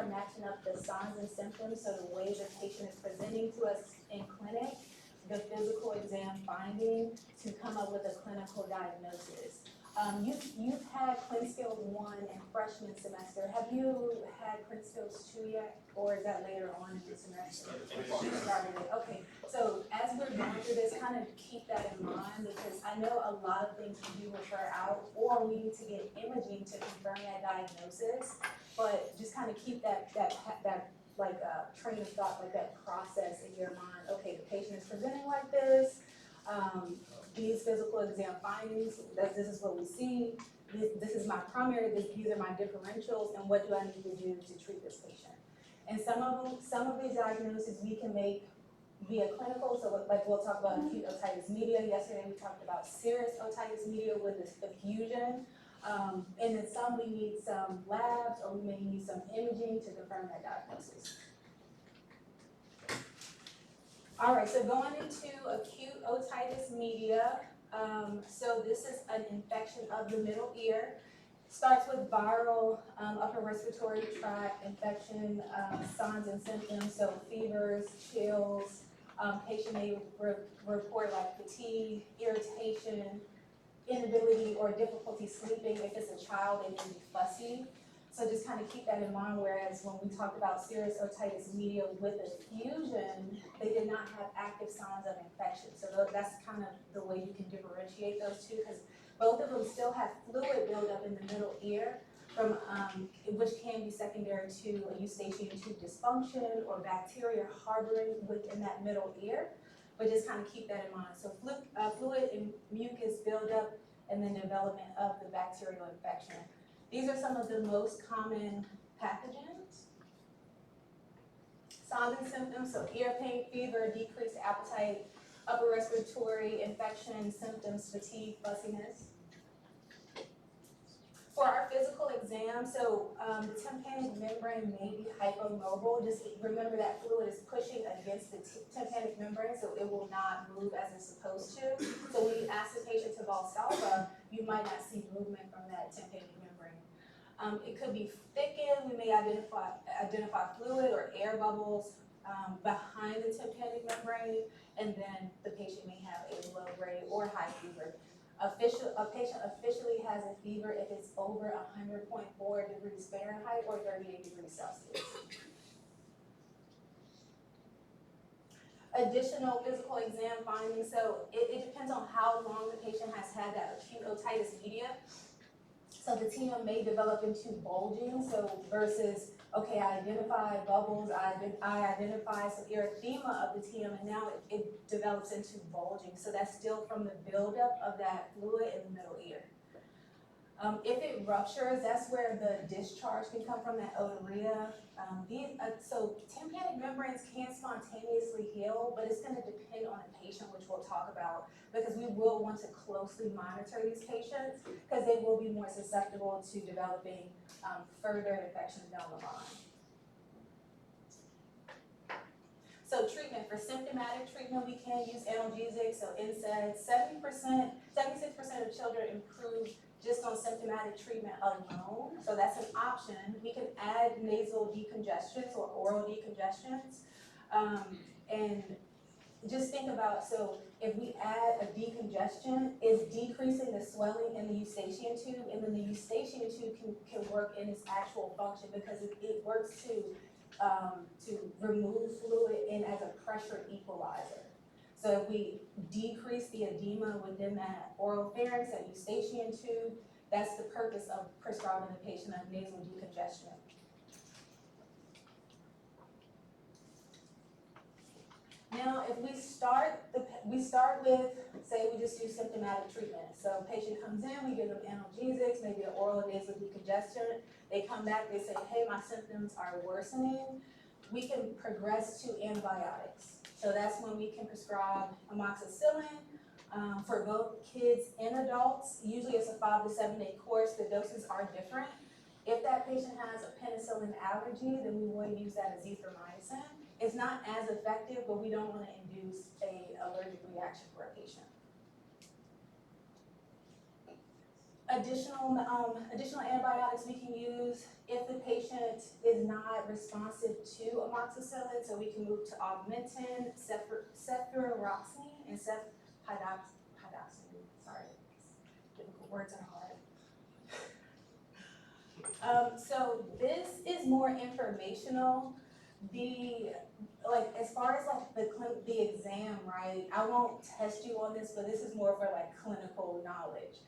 start matching up the signs and symptoms, so the way the patient is presenting to us in clinic, the physical exam finding, to come up with a clinical diagnosis. You've had Clin Skills 1 in freshman semester. Have you had Clin Skills 2 yet, or is that later on in the semester? Started it. Okay, so as we're going through this, kind of keep that in mind, because I know a lot of things we do refer out, or we need to get imaging to confirm that diagnosis, but just kind of keep that train of thought, like that process in your mind. Okay, the patient is presenting like this. These physical exam findings, this is what we see. This is my primary. These are my differentials, and what do I need to do to treat this patient? And some of these diagnoses we can make via clinical. So, like we'll talk about acute otitis media. Yesterday we talked about serous otitis media with this effusion. And then some we need some labs, or we may need some imaging to confirm that diagnosis. All right, so going into acute otitis media, so this is an infection of the middle ear. Starts with viral upper respiratory tract infection, signs and symptoms, so fevers, chills. Patient may report like fatigue, irritation, inability or difficulty sleeping. If it's a child, they may be fussy. So just kind of keep that in mind, whereas when we talked about serous otitis media with effusion, they did not have active signs of infection. So that's kind of the way you can differentiate those two, because both of them still have fluid buildup in the middle ear, from which can be secondary to a eustachian tube dysfunction or bacteria harboring within that middle ear. But just kind of keep that in mind. So fluid and mucus buildup, and then development of the bacterial infection. These are some of the most common pathogens. Signs and symptoms, so ear pain, fever, decreased appetite, upper respiratory infection, symptoms, fatigue, fussiness. For our physical exam, so the tympanic membrane may be hypomobile. Just remember that fluid is pushing against the tympanic membrane, so it will not move as it's supposed to. So when you ask the patient to Valsalva, you might not see movement from that tympanic membrane. It could be thickened. We may identify fluid or air bubbles behind the tympanic membrane, and then the patient may have a low grade or high fever. A patient officially has a fever if it's over 100.4 degrees Fahrenheit or 38 degrees Celsius. Additional physical exam findings, so it depends on how long the patient has had that acute otitis media. So the TM may develop into bulging, so versus, okay, I identify bubbles, I identify some erythema of the TM, and now it develops into bulging. So that's still from the buildup of that fluid in the middle ear. If it ruptures, that's where the discharge can come from, that otorrhea. So tympanic membranes can spontaneously heal, but it's going to depend on the patient, which we'll talk about, because we will want to closely monitor these patients, because they will be more susceptible to developing further infections down the line. So treatment, for symptomatic treatment, we can use analgesics, so NSAIDs. 76% of children improve just on symptomatic treatment alone, so that's an option. We can add nasal decongestants or oral decongestants, and just think about, so if we add a decongestant, it's decreasing the swelling in the eustachian tube, and then the eustachian tube can work in its actual function, because it works to remove fluid in as a pressure equalizer. So if we decrease the edema within that oropharynx, that eustachian tube, that's the purpose of prescribing the patient a nasal decongestion. Now, if we start with, say we just do symptomatic treatment. So patient comes in, we give them analgesics, maybe an oral nasal decongestant. They come back, they say, hey, my symptoms are worsening. We can progress to antibiotics. So that's when we can prescribe amoxicillin for both kids and adults. Usually it's a 5 to 7 day course. The doses are different. If that patient has a penicillin allergy, then we will use that as azithromycin. It's not as effective, but we don't want to induce an allergic reaction for a patient. Additional antibiotics we can use if the patient is not responsive to amoxicillin, so we can move to augmentin, cefuroxime, and cefpodoxime. Sorry, difficult words are hard. So this is more informational. As far as the exam, right? I won't test you on this, but this is more for like clinical knowledge.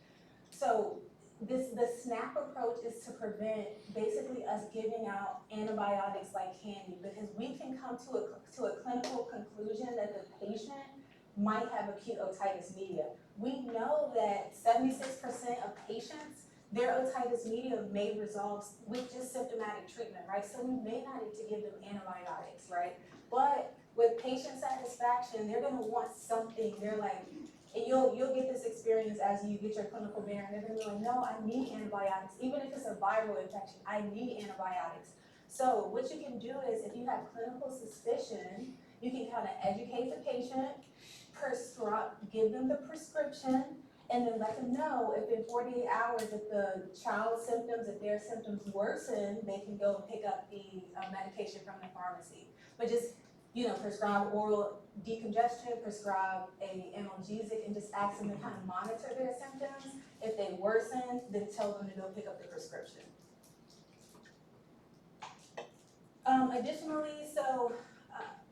So the SNAP approach is to prevent basically us giving out antibiotics like candy, because we can come to a clinical conclusion that the patient might have acute otitis media. We know that 76% of patients, their otitis media may resolve with just symptomatic treatment, right? So we may not need to give them antibiotics, right? But with patient satisfaction, they're gonna want something. They're like, and you'll get this experience as you get your clinical bearing. They're gonna be like, no, I need antibiotics. Even if it's a viral infection, I need antibiotics. So what you can do is, if you have clinical suspicion, you can kind of educate the patient, give them the prescription, and then let them know if in 48 hours, if the child's symptoms, if their symptoms worsen, they can go and pick up the medication from the pharmacy. But just, prescribe oral decongestion, prescribe a analgesic, and just ask them to kind of monitor their symptoms. If they worsen, then tell them to go pick up the prescription. Additionally,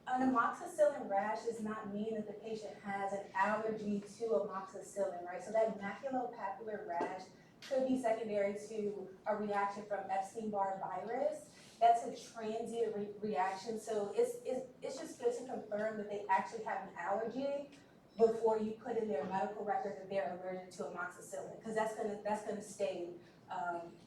an amoxicillin rash does not mean that the patient has an allergy to amoxicillin, right? So that maculopapular rash could be secondary to a reaction from Epstein-Barr virus. That's a transient reaction, so it's just good to confirm that they actually have an allergy before you put in their medical record that they're allergic to amoxicillin, because that's gonna stay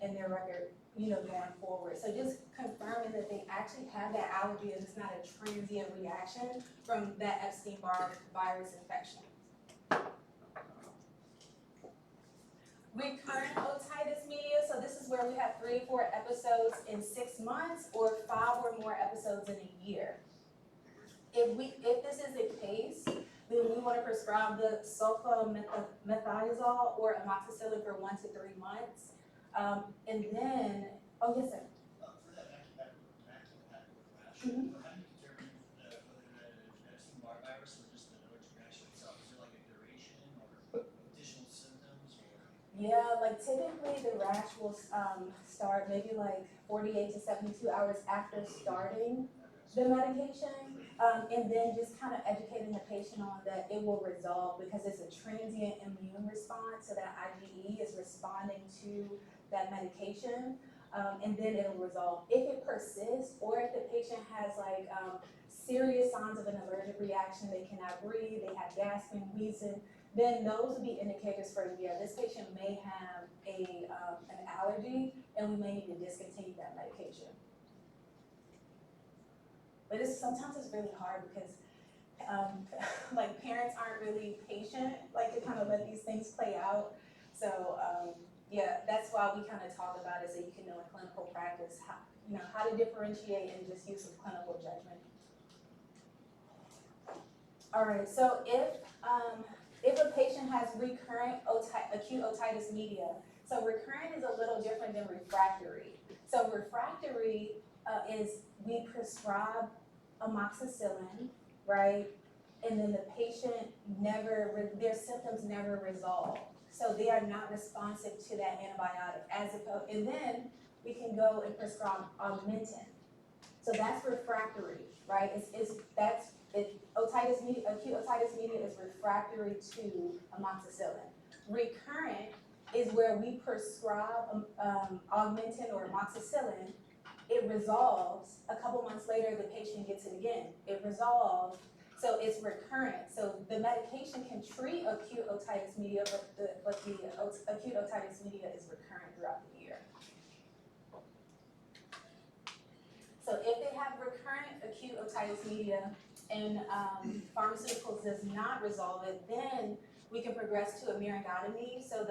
in their record, going forward. So just confirming that they actually have that allergy and it's not a transient reaction from that Epstein-Barr virus infection. Recurrent otitis media, so this is where we have 3 or 4 episodes in 6 months or 5 or more episodes in a year. If this is the case, then we want to prescribe the sulfamethoxazole or amoxicillin for 1 to 3 months. And then, yes, sir. For that maculopapular rash, Mm-hmm. how do you determine whether that is Epstein-Barr virus or just the allergic reaction itself? Is there like a duration or additional symptoms or? Yeah, typically the rash will start maybe 48 to 72 hours after starting the medication, and then just kind of educating the patient on that it will resolve because it's a transient immune response, so that IgE is responding to that medication, and then it'll resolve. If it persists, or if the patient has serious signs of an allergic reaction, they cannot breathe, they have gasping, wheezing, then those would be indicators for, this patient may have an allergy, and we may need to discontinue that medication. But sometimes it's really hard because parents aren't really patient, to kind of let these things play out. So that's why we kind of talk about it, so you can know in clinical practice how to differentiate and just use some clinical judgment. All right, so if a patient has recurrent acute otitis media, so recurrent is a little different than refractory. So refractory is we prescribe amoxicillin, right? And then the patient their symptoms never resolve. So they are not responsive to that antibiotic. And then we can go and prescribe augmentin. So that's refractory, right? Acute otitis media is refractory to amoxicillin. Recurrent is where we prescribe augmentin or amoxicillin. It resolves. A couple months later, the patient gets it again. It resolves. So it's recurrent. So the medication can treat acute otitis media, but the acute otitis media is recurrent throughout the year. So if they have recurrent acute otitis media and pharmaceuticals does not resolve it, then we can progress to a myringotomy. So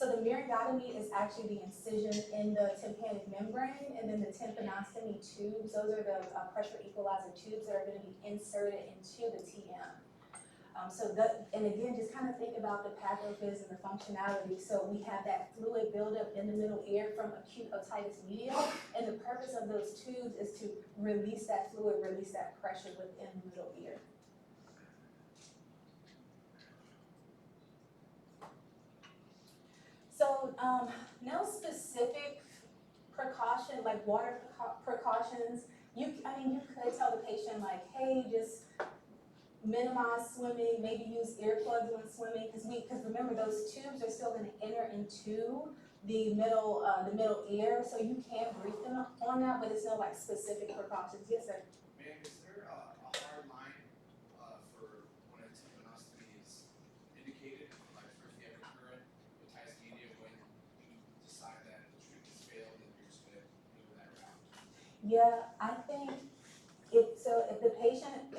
the myringotomy is actually the incision in the tympanic membrane, and then the tympanostomy tubes. Those are the pressure equalizer tubes that are going to be inserted into the TM. And again, just kind of think about the pathophys and the functionality. So we have that fluid buildup in the middle ear from acute otitis media, and the purpose of those tubes is to release that fluid, release that pressure within the middle ear. So no specific precaution, like water precautions. You could tell the patient like, hey, just minimize swimming, maybe use earplugs when swimming, because remember those tubes are still going to enter into the middle ear, so you can brief them on that, but it's no like specific precautions. Yes, sir. Ma'am, is there a hard line for when a tympanostomy is indicated? Like, for if you have recurrent otitis media, when you decide that the treatment's failed and you're just gonna go that route? Yeah, I think if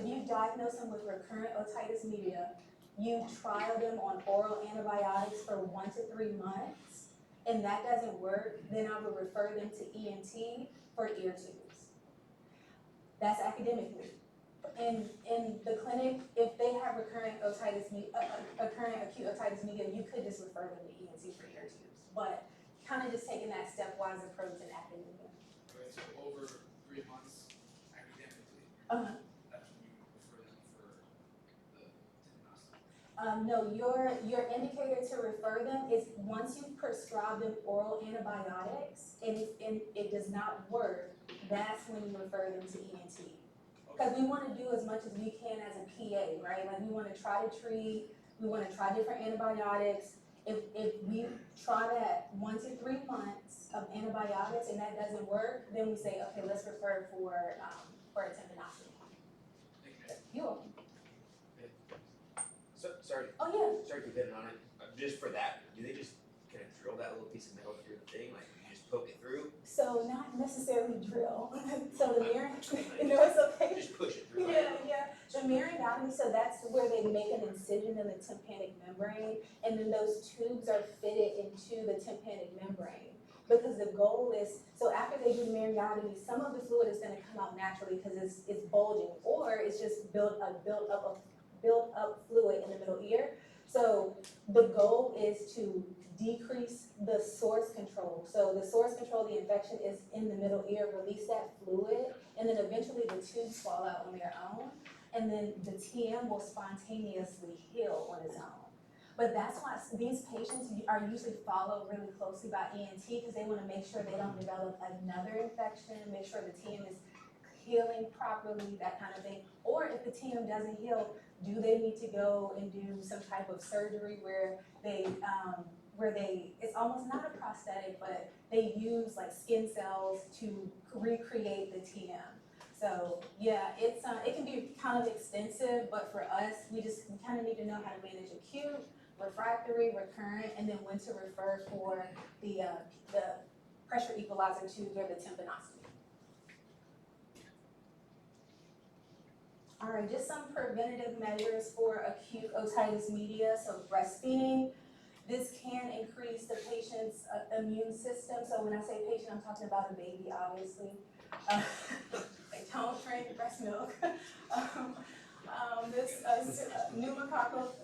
you diagnose them with recurrent otitis media, you trial them on oral antibiotics for 1 to 3 months, and that doesn't work, then I would refer them to ENT for ear tubes. That's academically. In the clinic, if they have recurrent acute otitis media, you could just refer them to ENT for ear tubes. But kind of just taking that stepwise approach in academia. Okay, so over 3 months academically, Uh-huh. that's when you refer them for the tympanostomy. No, your indicator to refer them is once you prescribe them oral antibiotics and it does not work, that's when you refer them to ENT. Because we want to do as much as we can as a PA, right? Like we want to try to treat, we want to try different antibiotics. If we try that 1 to 3 months of antibiotics and that doesn't work, then we say, okay, let's refer for a tympanostomy. Thank you, ma'am. You're welcome. So, sorry, Oh yeah. sorry to hit on it. Just for that, do they just kind of drill that little piece of metal through the thing, like you just poke it through? So not necessarily drill. So the mirror, it's okay. Just push it through. Yeah. The myringotomy, so that's where they make an incision in the tympanic membrane, and then those tubes are fitted into the tympanic membrane. Because the goal is, so after they do myringotomy, some of the fluid is going to come out naturally because it's bulging, or it's just built up fluid in the middle ear. So the goal is to decrease the source control. So the source control of the infection is in the middle ear, release that fluid, and then eventually the tubes fall out on their own, and then the TM will spontaneously heal on its own. But that's why these patients are usually followed really closely by ENT because they want to make sure they don't develop another infection, make sure the TM is healing properly, that kind of thing. Or if the TM doesn't heal, do they need to go and do some type of surgery where it's almost not a prosthetic, but they use like skin cells to recreate the TM. So yeah, it can be kind of extensive, but for us, we kind of need to know how to manage acute, refractory, recurrent, and then when to refer for the pressure equalizer tube or the tympanostomy. All right, just some preventative measures for acute otitis media. So breastfeeding, this can increase the patient's immune system. So when I say patient, I'm talking about a baby, obviously. Like don't drink breast milk. This pneumococcal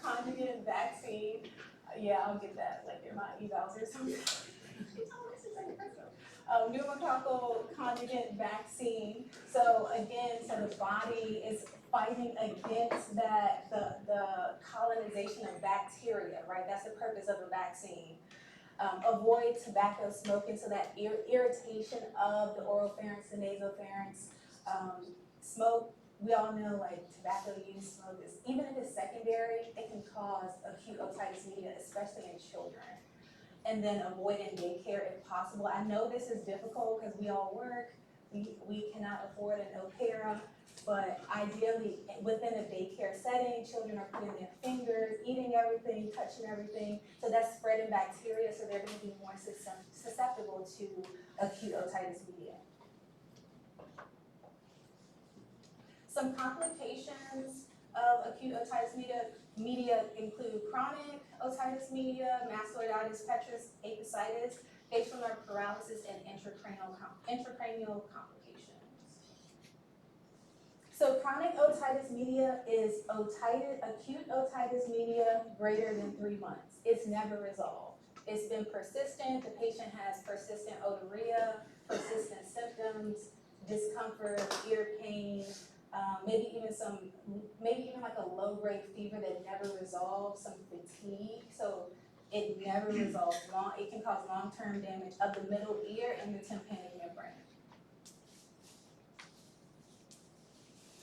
conjugate vaccine. Yeah, I'll get that like in my evals or something. Pneumococcal conjugate vaccine. So again, the body is fighting against the colonization of bacteria, right? That's the purpose of a vaccine. Avoid tobacco smoking, so that irritation of the oropharynx, the nasopharynx. Smoke, we all know like tobacco use, smoke is, even if it's secondary, it can cause acute otitis media, especially in children. And then avoiding daycare if possible. I know this is difficult because we all work, we cannot afford an au pair, but ideally within a daycare setting, children are putting their fingers, eating everything, touching everything, so that's spreading bacteria, so they're going to be more susceptible to acute otitis media. Some complications of acute otitis media include chronic otitis media, mastoiditis, petrous, apicitis, facial nerve paralysis, and intracranial complications. So chronic otitis media is acute otitis media greater than 3 months. It's never resolved. It's been persistent, the patient has persistent otorrhea, persistent symptoms, discomfort, ear pain, maybe even like a low-grade fever that never resolves, some fatigue. So it never resolves. It can cause long-term damage of the middle ear and the tympanic membrane.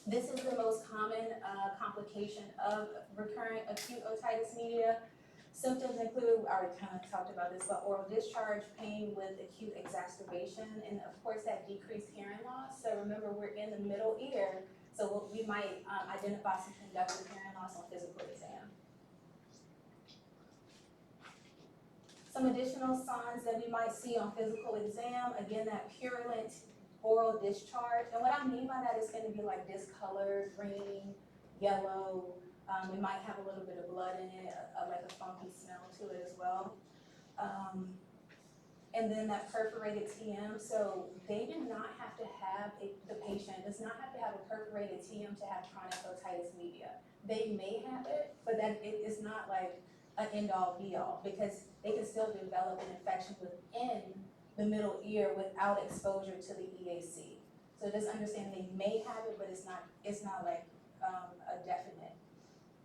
This is the most common complication of recurrent acute otitis media. Symptoms include, I already kind of talked about this, but oral discharge, pain with acute exacerbation, and of course that decreased hearing loss. So remember, we're in the middle ear, so we might identify some conductive hearing loss on physical exam. Some additional signs that we might see on physical exam, again, that purulent oral discharge. And what I mean by that is going to be like discolored, green, yellow. It might have a little bit of blood in it, like a funky smell to it as well. And then that perforated TM. So they do not have to have, the patient does not have to have a perforated TM to have chronic otitis media. They may have it, but that it is not like an end-all be-all, because they can still develop an infection within the middle ear without exposure to the EAC. So just understand they may have it, but it's not like a definite.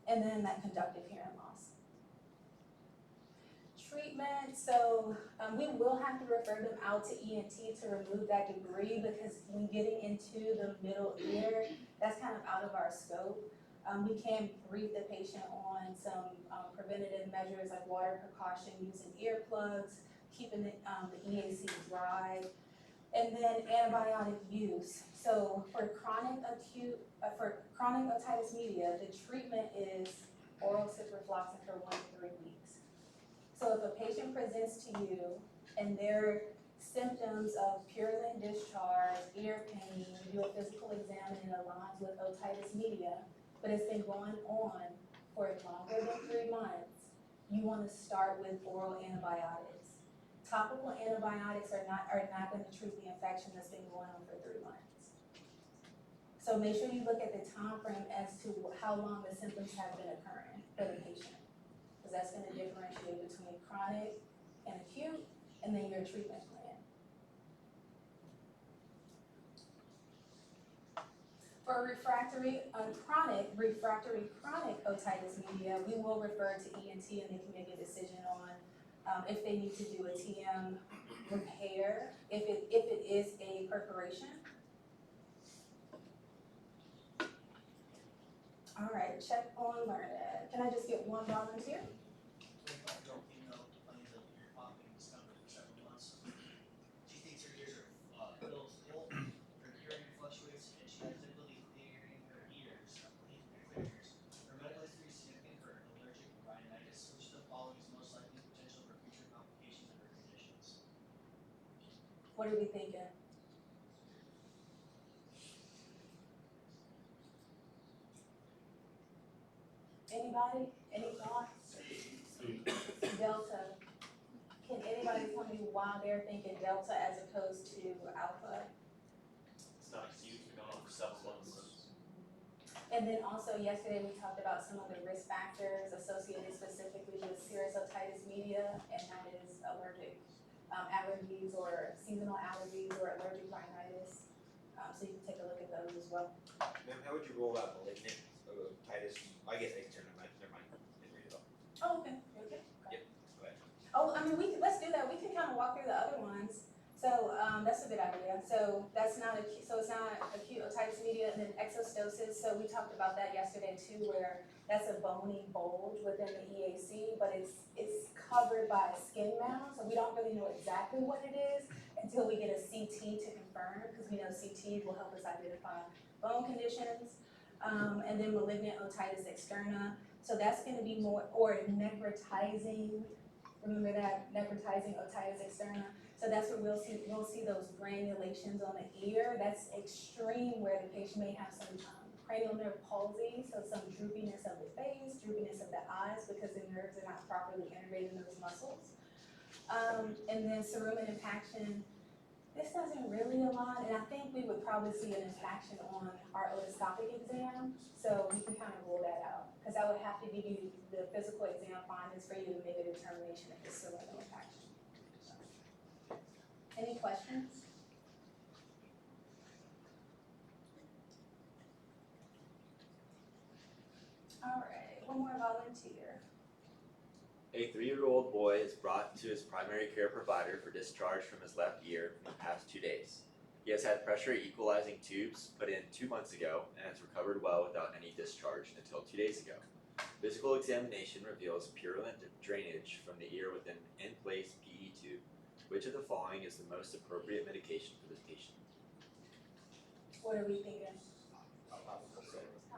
And then that conductive hearing loss. Treatment, so we will have to refer them out to ENT to remove that debris, because when getting into the middle ear, that's kind of out of our scope. We can brief the patient on some preventative measures like water precaution, using earplugs, keeping the EAC dry, and then antibiotic use. So for chronic otitis media, the treatment is oral ciprofloxacin for 1 to 3 weeks. So if a patient presents to you and their symptoms of purulent discharge, ear pain, you do a physical exam and it aligns with otitis media, but it's been going on for longer than 3 months, you want to start with oral antibiotics. Topical antibiotics are not going to treat the infection that's been going on for 3 months. So make sure you look at the time frame as to how long the symptoms have been occurring for the patient, because that's going to differentiate between chronic and acute, and then your treatment plan. For refractory chronic otitis media, we will refer to ENT and they can make a decision on if they need to do a TM repair, if it is a perforation. All right, check on learning. Can I just get one volunteer? 25-year-old female complains of ear popping discomfort for several months. She thinks her ears are filled, her hearing fluctuates, and she has difficulty clearing her ears, clear ears. Her medical history is significant for allergic rhinitis, which of the following is most likely potential for future complications of her conditions. What are we thinking? Anybody? Any thoughts? Delta. Can anybody tell me why they're thinking Delta as opposed to Alpha? It's not huge, we've been on for several months. And then also yesterday we talked about some of the risk factors associated specifically with serous otitis media, and that is allergic allergies or seasonal allergies or allergic rhinitis. So you can take a look at those as well. Ma'am, how would you roll out malignant otitis? I guess external, never mind, didn't read it all. Oh, okay, okay. Yep, go ahead. Oh, I mean, let's do that. We can kind of walk through the other ones. So that's a good idea. So that's not acute, so it's not acute otitis media, and then exostosis. So we talked about that yesterday too, where that's a bony bulge within the EAC, but it's covered by a skin mound. So we don't really know exactly what it is until we get a CT to confirm, because we know CT will help us identify bone conditions. And then malignant otitis externa. So that's going to be more, or necrotizing. Remember that, necrotizing otitis externa. So that's where we'll see those granulations on the ear. That's extreme, where the patient may have some cranial nerve palsy, so some droopiness of the face, droopiness of the eyes, because the nerves are not properly innervating those muscles. And then cerumen impaction. This doesn't really align, and I think we would probably see an infraction on our otoscopic exam, so we can kind of rule that out. Because I would have to give you the physical exam findings for you to make a determination if it's still an infraction. So. Any questions? All right, one more volunteer. A 3-year-old boy is brought to his primary care provider for discharge from his left ear in the past 2 days. He has had pressure equalizing tubes put in 2 months ago and has recovered well without any discharge until 2 days ago. Physical examination reveals purulent drainage from the ear with an in-place PE tube. Which of the following is the most appropriate medication for this patient? What are we thinking?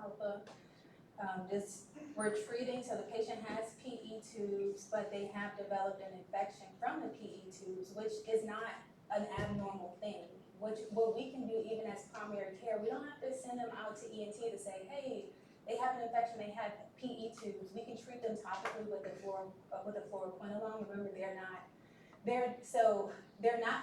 Alpha. We're treating, so the patient has PE tubes, but they have developed an infection from the PE tubes, which is not an abnormal thing. What we can do even as primary care, we don't have to send them out to ENT to say, hey, they have an infection, they have PE tubes. We can treat them topically with the fluoroquinolone. Remember,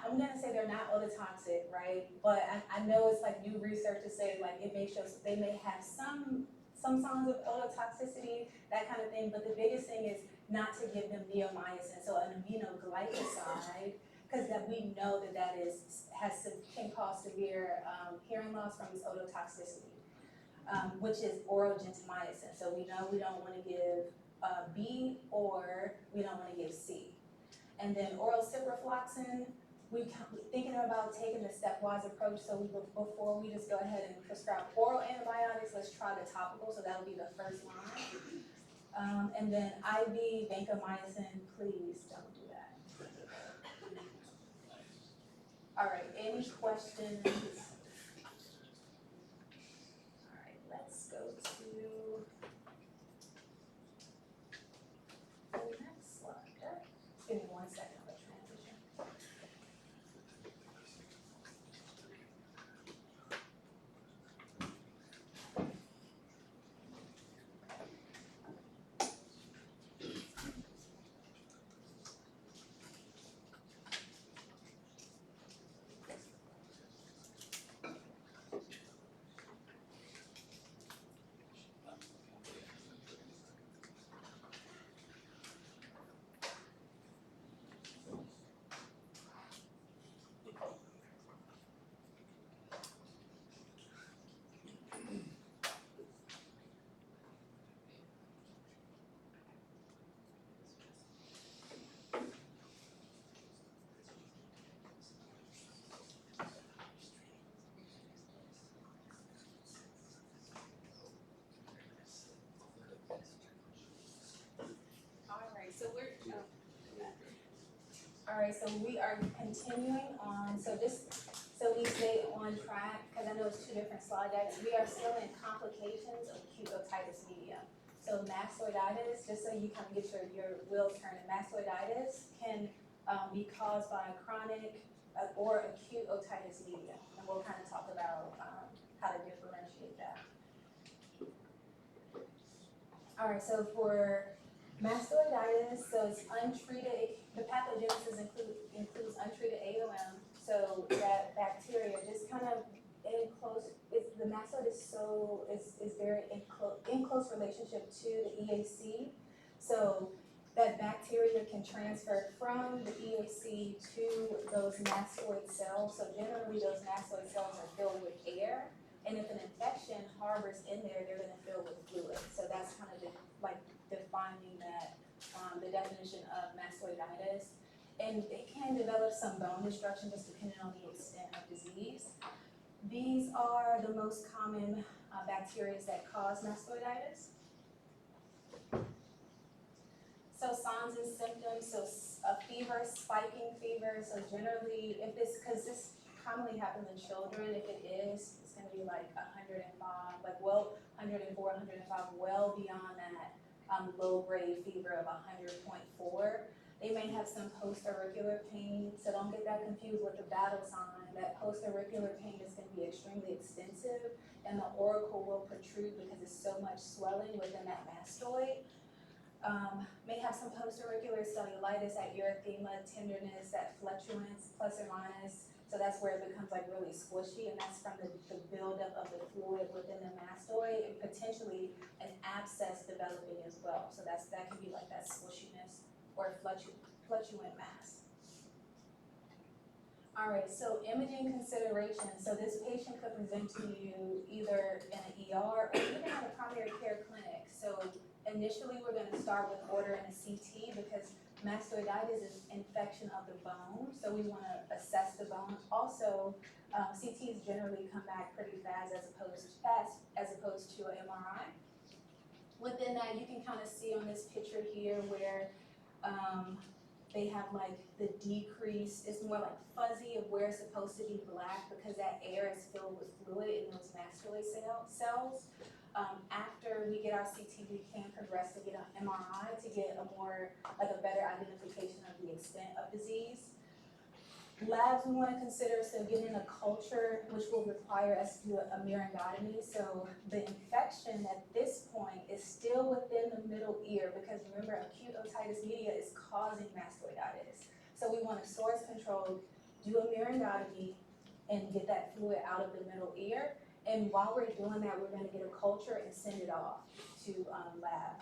I'm gonna say they're not ototoxic, right? But I know it's like new research to say like it may show, they may have some signs of ototoxicity, that kind of thing, but the biggest thing is not to give them neomycin, so an aminoglycoside, because that we know can cause severe hearing loss from its ototoxicity, which is oral gentamicin. So we know we don't want to give B or we don't want to give C. And then oral ciprofloxacin, we're thinking about taking the stepwise approach, so before we just go ahead and prescribe oral antibiotics, let's try the topical, so that'll be the first line. And then IV vancomycin, please don't do that. All right, any questions? All right, let's go to the next slide. Give me 1 second for transition. So we are continuing on, so we stay on track, because I know it's 2 different slide decks. We are still in complications of acute otitis media. So mastoiditis, just so you kind of get your wheels turning, mastoiditis can be caused by chronic or acute otitis media. And we'll kind of talk about how to differentiate that. All right, so for mastoiditis, so it's untreated, the pathogenesis includes untreated AOM, so that bacteria just kind of the mastoid is very in close relationship to the EAC, so that bacteria can transfer from the EAC to those mastoid cells, so generally those mastoid cells are filled with air, and if an infection harbors in there, they're gonna fill with fluid, so that's kind of defining that, the definition of mastoiditis. And it can develop some bone destruction just depending on the extent of disease. These are the most common bacteria that cause mastoiditis. So signs and symptoms, so a fever, spiking fever, so generally because this commonly happens in children, if it is, it's gonna be like 105, 104, 105, well beyond that low-grade fever of 100.4. They may have some post-auricular pain, so don't get that confused with the battle sign. That post-auricular pain is going to be extremely extensive, and the auricle will protrude because it's so much swelling within that mastoid. May have some post-auricular cellulitis, that erythema, tenderness, that flatulence, plus or minus So that's where it becomes like really squishy, and that's from the buildup of the fluid within the mastoid and potentially an abscess developing as well. So that could be like that squishiness or fluctuant mass. All right, so imaging considerations. So this patient could present to you either in an ER or even at a primary care clinic. So initially, we're gonna start with ordering a CT because mastoiditis is infection of the bone, so we wanna assess the bone. Also, CTs generally come back pretty fast as opposed to an MRI. Within that, you can kind of see on this picture here where they have like the decrease, it's more like fuzzy of where it's supposed to be black because that air is filled with fluid in those mastoid cells. After we get our CT, we can progress to get an MRI to get a more, like a better identification of the extent of disease. Labs we want to consider, so getting a culture, which will require us to do a myringotomy. So the infection at this point is still within the middle ear because remember, acute otitis media is causing mastoiditis. So we want to source control, do a myringotomy, and get that fluid out of the middle ear. And while we're doing that, we're going to get a culture and send it off to lab.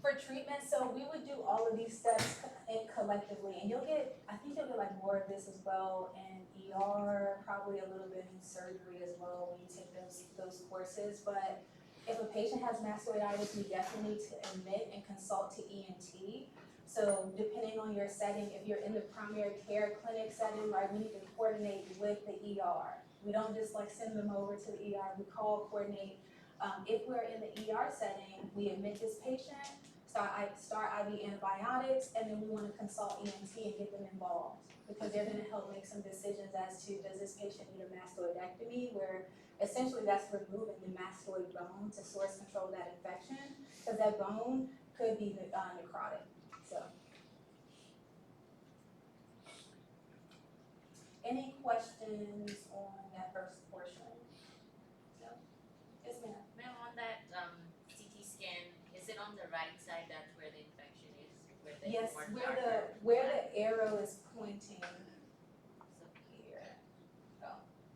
For treatment, so we would do all of these steps collectively, and I think you'll get like more of this as well in ER, probably a little bit in surgery as well when you take those courses. But if a patient has mastoiditis, we definitely need to admit and consult to ENT. So depending on your setting, if you're in the primary care clinic setting, right, we need to coordinate with the ER. We don't just like send them over to the ER, we coordinate. If we're in the ER setting, we admit this patient, start IV antibiotics, and then we want to consult ENT and get them involved because they're going to help make some decisions as to does this patient need a mastoidectomy, where essentially that's removing the mastoid bone to source control that infection because that bone could be necrotic. So, any questions on that first portion? No? Yes, ma'am. Ma'am, on that CT scan, is it on the right side? That's where the infection is, where the Yes, more where darker? the arrow is pointing here.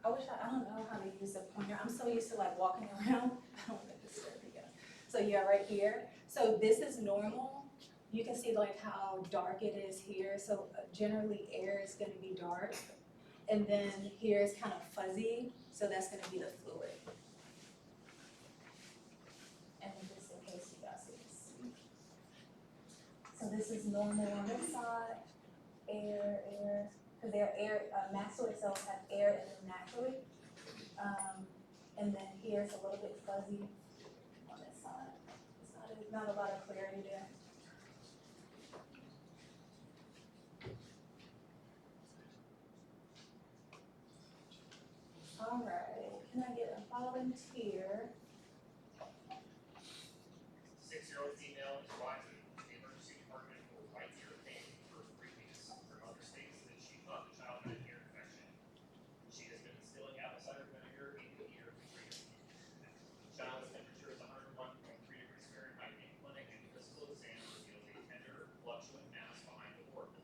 Oh, I don't know how to use the pointer. I'm so used to like walking around. I don't think this there we go. So yeah, right here. So this is normal. You can see like how dark it is here. So generally air is gonna be dark. And then here is kind of fuzzy. So that's gonna be the fluid. And just in case you guys can see. So this is normal on this side, air, because their air, mastoid cells have air in them naturally. And then here's a little bit fuzzy on this side. It's not a lot of clarity there. All right, can I get a volunteer? 6-year-old female is brought to the emergency department for right ear pain for 3 weeks. Her mother states that she thought the child had an ear infection. She has been instilling apple cider vinegar in the ear for 3 days. The child's temperature is 101.3 degrees Fahrenheit in clinic, and the physical exam reveals a tender, fluctuant mass behind the orbital.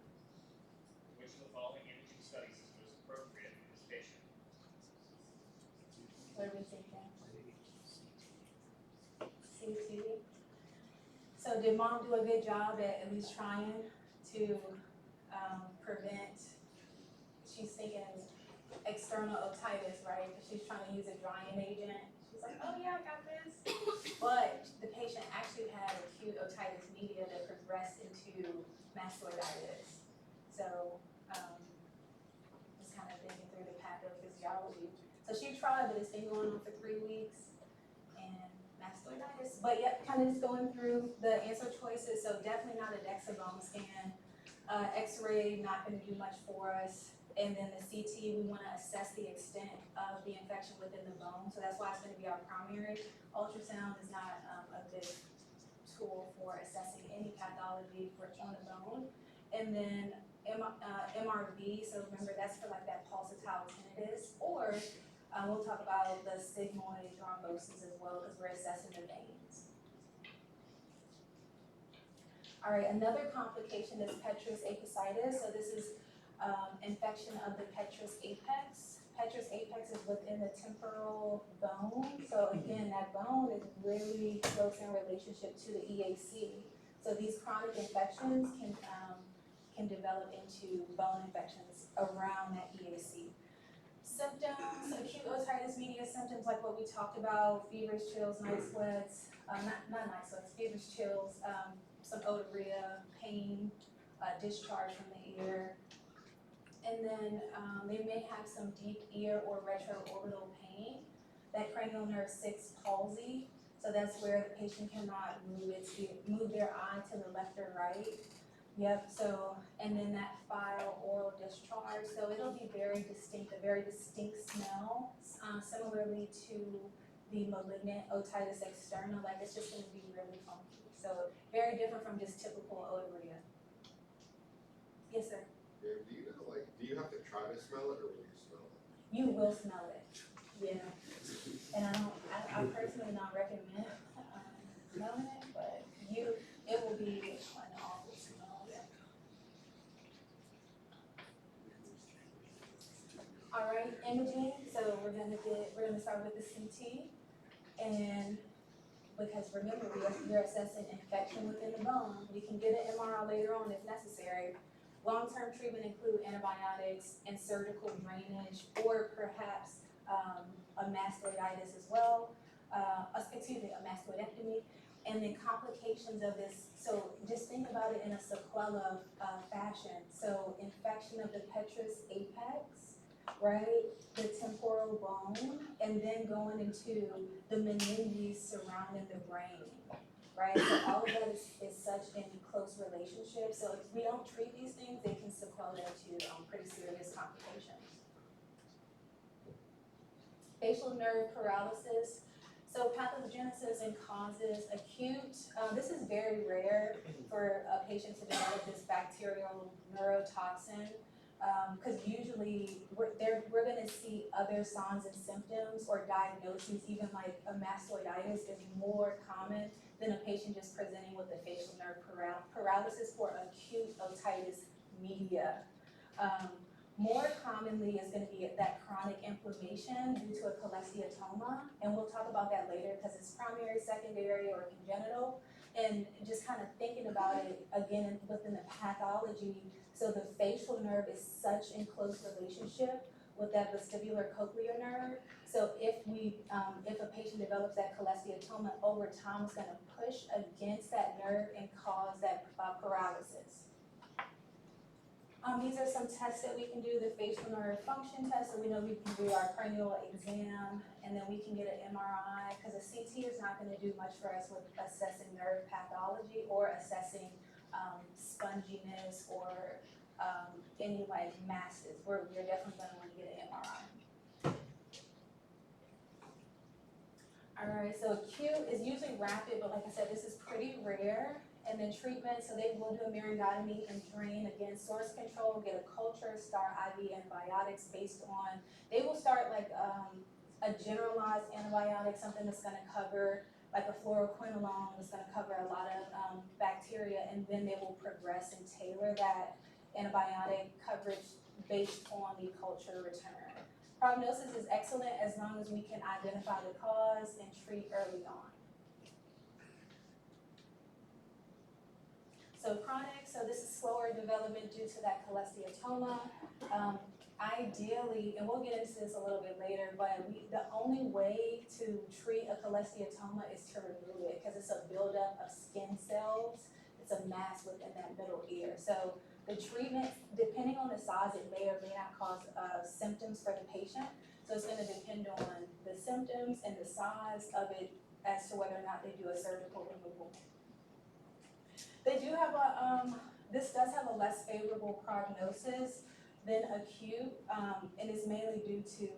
Which of the following imaging studies is most appropriate for this patient? What are we thinking? CT. So did mom do a good job at least trying to prevent, she's thinking external otitis, right? Because she's trying to use a drying agent. She's like, oh yeah, I got this. But the patient actually had acute otitis media that progressed into mastoiditis. So just kind of thinking through the pathophysiology. So she tried, but it's been going on for 3 weeks and mastoiditis. But yep, kind of just going through the answer choices. So definitely not a DEXA bone scan. X-ray, not going to do much for us. And then the CT, we want to assess the extent of the infection within the bone. So that's why it's going to be our primary. Ultrasound is not a good tool for assessing any pathology on the bone. And then MRV, so remember that's for like that pulsatile tinnitus, or we'll talk about the sigmoid thrombosis as well because we're assessing the veins. All right, another complication is petrous apicitis. So this is infection of the petrous apex. Petrous apex is within the temporal bone. So again, that bone is really close in relationship to the EAC. So these chronic infections can develop into bone infections around that EAC. Symptoms, acute otitis media symptoms like what we talked about, fevers, chills, night sweats, not night sweats, fevers, chills, some otorrhea, pain, discharge from the ear. And then they may have some deep ear or retroorbital pain. That cranial nerve 6 palsy, so that's where the patient cannot move their eye to the left or right. Yep, so, and then that foul oral discharge, so it'll be very distinct, a very distinct smell, similarly to the malignant otitis externa, like it's just gonna be really funky. So very different from just typical otorrhea. Yes, sir? Yeah, do you know, like, do you have to try to smell it or will you smell it? You will smell it, yeah. And I personally not recommend smelling it, but it will be an awful smell, yeah. All right, imaging, so we're gonna start with the CT, and because remember, we're assessing infection within the bone. We can get an MRI later on if necessary. Long-term treatment include antibiotics and surgical drainage, or perhaps a mastoiditis as well, a mastoidectomy, and then complications of this. So just think about it in a sequela fashion. So infection of the petrous apex, right, the temporal bone, and then going into the meninges surrounding the brain, right? So all of that is such in close relationship. So if we don't treat these things, they can sequela to pretty serious complications. Facial nerve paralysis. So pathogenesis and causes acute, this is very rare for a patient to develop this bacterial neurotoxin, because usually we're gonna see other signs and symptoms or diagnoses, even like a mastoiditis is more common than a patient just presenting with a facial nerve paralysis for acute otitis media. More commonly is going to be that chronic inflammation due to a cholesteatoma, and we'll talk about that later because it's primary, secondary, or congenital. And just kind of thinking about it again within the pathology, so the facial nerve is such in close relationship with that vestibular cochlear nerve. So if a patient develops that cholesteatoma over time, it's going to push against that nerve and cause that paralysis. These are some tests that we can do, the facial nerve function test, so we know we can do our cranial exam, and then we can get an MRI, because a CT is not going to do much for us with assessing nerve pathology or assessing sponginess or any like masses. We're definitely going to want to get an MRI. All right, so acute is usually rapid, but like I said, this is pretty rare. And then treatment, so they will do a myringotomy and drain, again, source control, get a culture, start IV antibiotics based on, they will start like a generalized antibiotic, something that's gonna cover like a fluoroquinolone, that's gonna cover a lot of bacteria, and then they will progress and tailor that antibiotic coverage based on the culture return. Prognosis is excellent as long as we can identify the cause and treat early on. So chronic, so this is slower development due to that cholesteatoma. Ideally, and we'll get into this a little bit later, but the only way to treat a cholesteatoma is to remove it because it's a buildup of skin cells. It's a mass within that middle ear. So the treatment, depending on the size, it may or may not cause symptoms for the patient. So it's going to depend on the symptoms and the size of it as to whether or not they do a surgical removal. They do have this does have a less favorable prognosis than acute, and it's mainly due to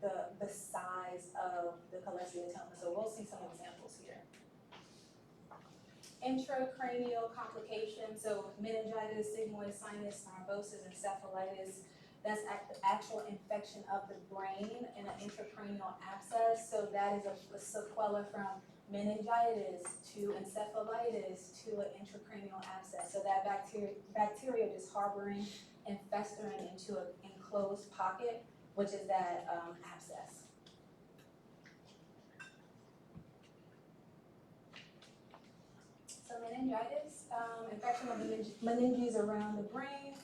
the size of the cholesteatoma. So we'll see some examples here. Intracranial complications, so meningitis, sigmoid sinus, thrombosis, encephalitis. that's the actual infection of the brain and an intracranial abscess. So that is a sequela from meningitis to encephalitis to an intracranial abscess. So that bacteria just harboring and festering into an enclosed pocket, which is that abscess. So meningitis, infection of meninges around the brain.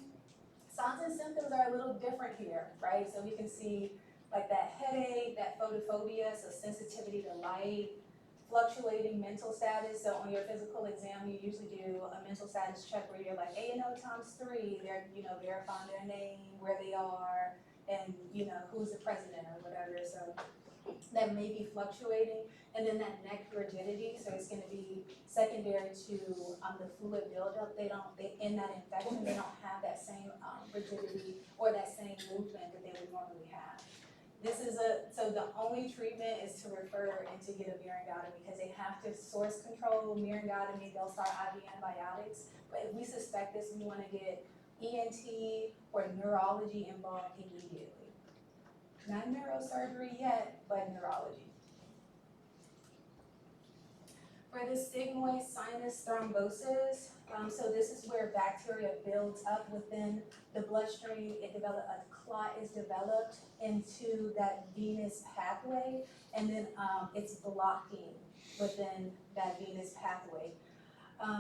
Signs and symptoms are a little different here, right? So we can see like that headache, that photophobia, so sensitivity to light, fluctuating mental status. So on your physical exam, you usually do a mental status check where you're like A&O times 3, they're, verifying their name, where they are, and, who's the president or whatever. So that may be fluctuating. And then that neck rigidity, so it's gonna be secondary to the fluid buildup. In that infection, they don't have that same rigidity or that same movement that they would normally have. So the only treatment is to refer and to get a myringotomy because they have to source control myringotomy, they'll start IV antibiotics. But if we suspect this, we wanna get ENT or neurology involved immediately. Not neurosurgery yet, but neurology. For the sigmoid sinus thrombosis, so this is where bacteria builds up within the bloodstream. A clot is developed into that venous pathway, and then it's blocking within that venous pathway.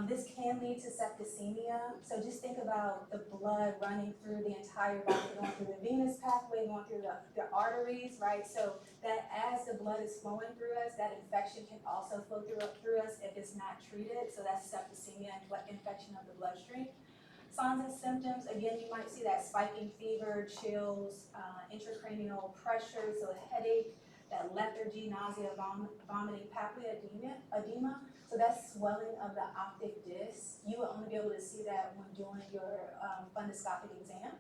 This can lead to septicemia. So just think about the blood running through the entire body, going through the venous pathway, going through the arteries, right? So that as the blood is flowing through us, that infection can also flow through us if it's not treated. So that's septicemia, infection of the bloodstream. Signs and symptoms, again, you might see that spiking fever, chills, intracranial pressure, so headache, that lethargy, nausea, vomiting, papillary edema. So that's swelling of the optic disc. You will only be able to see that when doing your fundoscopic exam.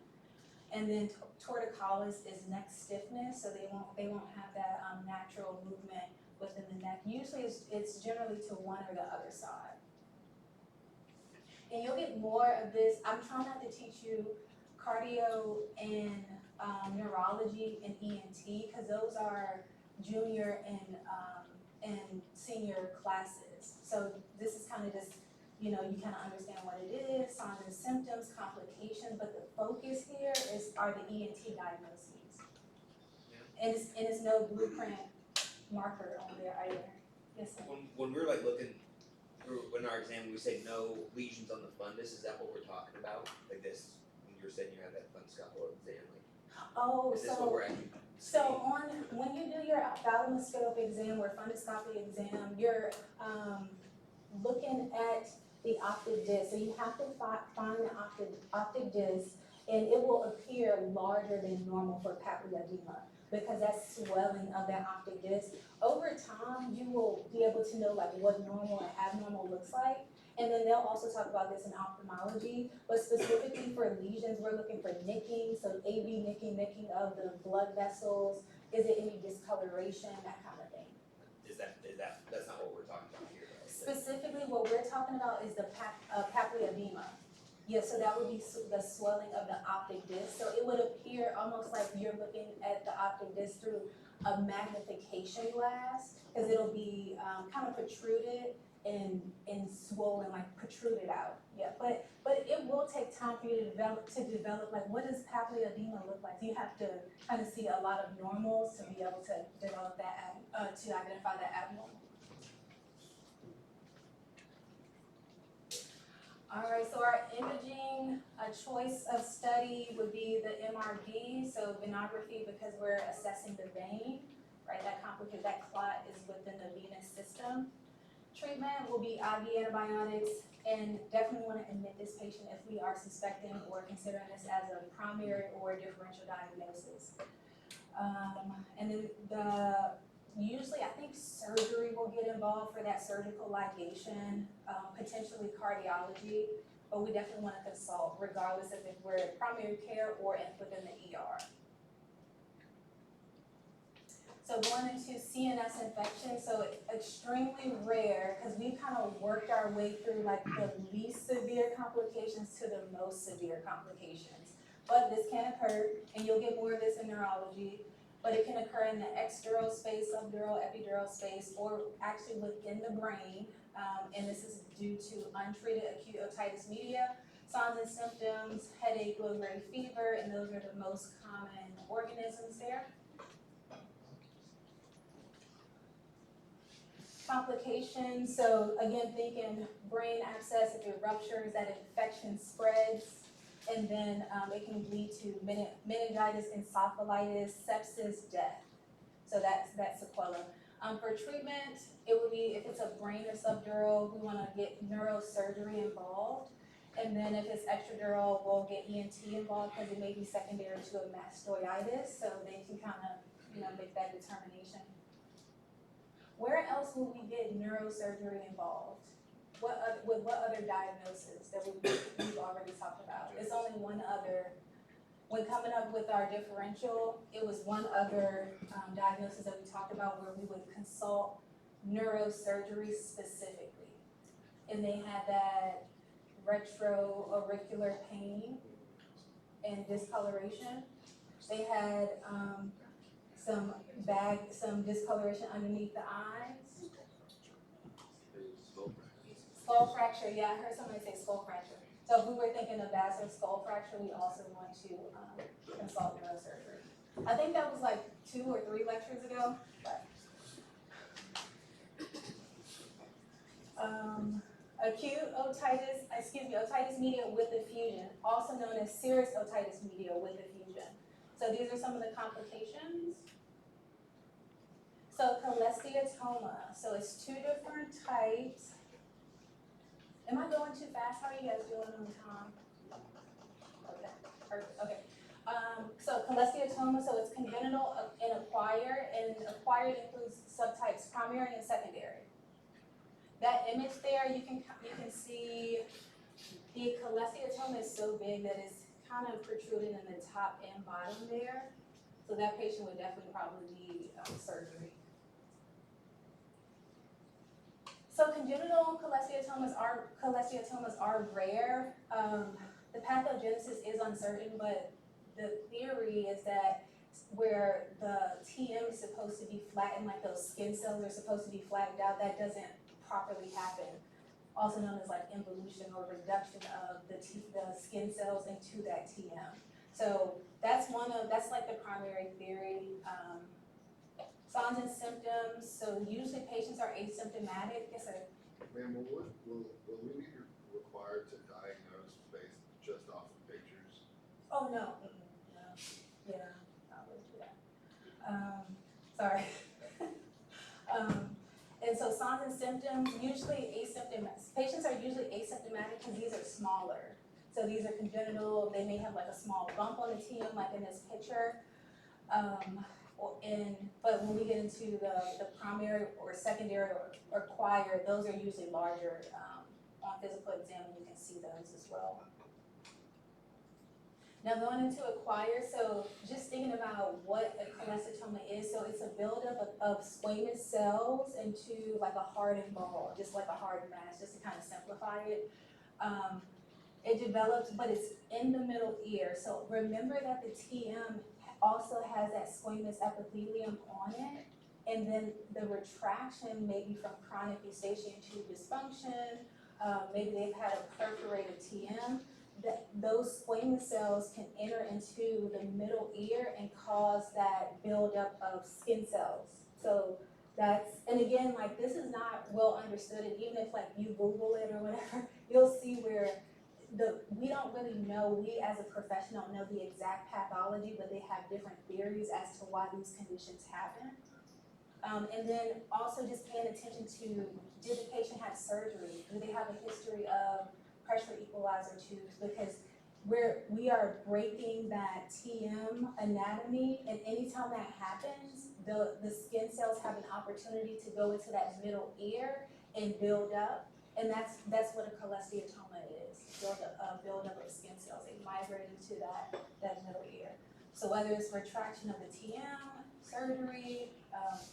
And then torticollis is neck stiffness, so they won't have that natural movement within the neck. Usually it's generally to one or the other side. And you'll get more of this. I'm trying not to teach you cardio and neurology and ENT because those are junior and senior classes. So this is kind of just, you kind of understand what it is, signs and symptoms, complications, but the focus here are the ENT diagnoses. And it's no blueprint marker on there either. Yes, sir. When we're like looking through in our exam, we say no lesions on the fundus. Is that what we're talking about? Like this, when you were saying you had that fundoscopic exam, like Oh, is this what we're actually so when you do your ophthalmoscope exam or fundoscopy exam, you're looking at the optic disc. So you have to find the optic disc, and it will appear larger than normal for papilledema because that's swelling of that optic disc. Over time, you will be able to know like what normal and abnormal looks like. And then they'll also talk about this in ophthalmology, but specifically for lesions, we're looking for nicking, so AV nicking of the blood vessels. Is it any discoloration, that kind of thing? that's not what we're talking about here, though. Specifically, what we're talking about is the papilledema. Yeah, so that would be the swelling of the optic disc. So it would appear almost like you're looking at the optic disc through a magnification glass, because it'll be kind of protruded and swollen, like protruded out. Yeah, but it will take time for you to develop like what does papilledema look like? You have to kind of see a lot of normals to be able to develop that to identify that abnormal. All right, so our imaging, a choice of study would be the MRV, so venography, because we're assessing the vein, right? That clot is within the venous system. Treatment will be IV antibiotics, and definitely want to admit this patient if we are suspecting or considering this as a primary or differential diagnosis. And then usually I think surgery will get involved for that surgical ligation, potentially cardiology, but we definitely want to consult regardless of if we're in primary care or within the ER. So going into CNS infection, so extremely rare because we've kind of worked our way through like the least severe complications to the most severe complications. but this can occur, and you'll get more of this in neurology, but it can occur in the extradural space, subdural, epidural space, or actually within the brain, and this is due to untreated acute otitis media. Signs and symptoms, headache, low-grade fever, and those are the most common organisms there. Complications, so again, thinking brain abscess, if it ruptures, that infection spreads, and then it can lead to meningitis, encephalitis, sepsis, death. So that's sequela. For treatment, it would be, if it's a brain or subdural, we wanna get neurosurgery involved. And then if it's extradural, we'll get ENT involved because it may be secondary to a mastoiditis, so they can kind of, make that determination. Where else will we get neurosurgery involved? With what other diagnosis that we've already talked about? It's only one other. When coming up with our differential, it was one other diagnosis that we talked about where we would consult neurosurgery specifically. And they had that retroauricular pain and discoloration. They had some discoloration underneath the eyes. Skull fracture, yeah, I heard somebody say skull fracture. So if we were thinking of vascular skull fracture, we also want to consult neurosurgery. I think that was like 2 or 3 lectures ago, but. Otitis media with effusion, also known as serous otitis media with effusion. So these are some of the complications. So cholesteatoma, so it's 2 different types. Am I going too fast? How are you guys doing on time? Okay, perfect, okay. So cholesteatoma, so it's congenital and acquired includes subtypes primary and secondary. That image there, you can see the cholesteatoma is so big that it's kind of protruding in the top and bottom there. So that patient would definitely probably need surgery. So congenital cholesteatomas are rare. The pathogenesis is uncertain, but the theory is that where the TM is supposed to be flattened, like those skin cells are supposed to be flattened out, that doesn't properly happen. Also known as like involution or reduction of the skin cells into that TM. So that's like the primary theory. Signs and symptoms, so usually patients are asymptomatic. Yes, sir. Ma'am, will we be required to diagnose based just off of pictures? Oh, no. No. Yeah, I wouldn't do that. Sorry. And so signs and symptoms, usually patients are usually asymptomatic because these are smaller. So these are congenital, they may have like a small bump on the TM like in this picture. But when we get into the primary or secondary or acquired, those are usually larger. On physical exam, you can see those as well. Now going into acquired, so just thinking about what a cholesteatoma is, so it's a buildup of squamous cells into like a hardened ball, just like a hard mass, just to kind of simplify it. It develops, but it's in the middle ear. So remember that the TM also has that squamous epithelium on it, and then the retraction may be from chronic eustachian tube dysfunction, maybe they've had a perforated TM. Those squamous cells can enter into the middle ear and cause that buildup of skin cells. So and again, like this is not well understood, and even if like you Google it or whatever, you'll see where we don't really know, we as a profession don't know the exact pathology, but they have different theories as to why these conditions happen. And then also just paying attention to, did the patient have surgery? Do they have a history of pressure equalizer tubes? Because we are breaking that TM anatomy, and anytime that happens, the skin cells have an opportunity to go into that middle ear and build up. And that's what a cholesteatoma is, buildup of skin cells. They migrate into that middle ear. So whether it's retraction of the TM, surgery,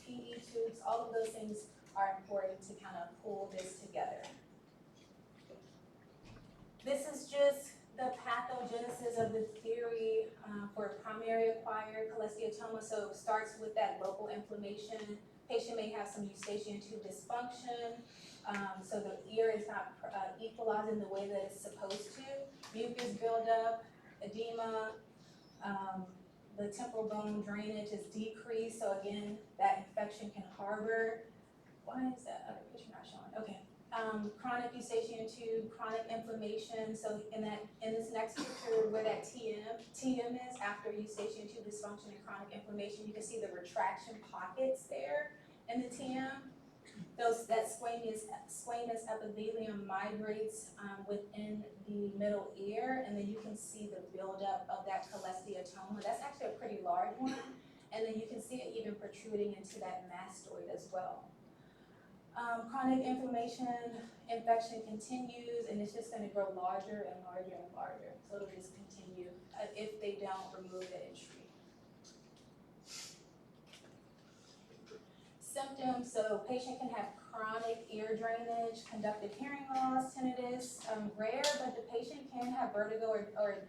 PE tubes, all of those things are important to kind of pull this together. This is just the pathogenesis of the theory for primary acquired cholesteatoma, so it starts with that local inflammation. Patient may have some eustachian tube dysfunction, so the ear is not equalizing the way that it's supposed to. Mucus buildup, edema, the temporal bone drainage is decreased, so again, that infection can harbor. Why is that other picture not showing? Okay. Chronic eustachian tube, chronic inflammation. So in this next picture where that TM is after eustachian tube dysfunction and chronic inflammation, you can see the retraction pockets there in the TM. That squamous epithelium migrates within the middle ear, and then you can see the buildup of that cholesteatoma. That's actually a pretty large one, and then you can see it even protruding into that mastoid as well. Chronic inflammation, infection continues, and it's just gonna grow larger and larger and larger. So it'll just continue if they don't remove the entry. Symptoms, so patient can have chronic ear drainage, conductive hearing loss, tinnitus, rare, but the patient can have vertigo or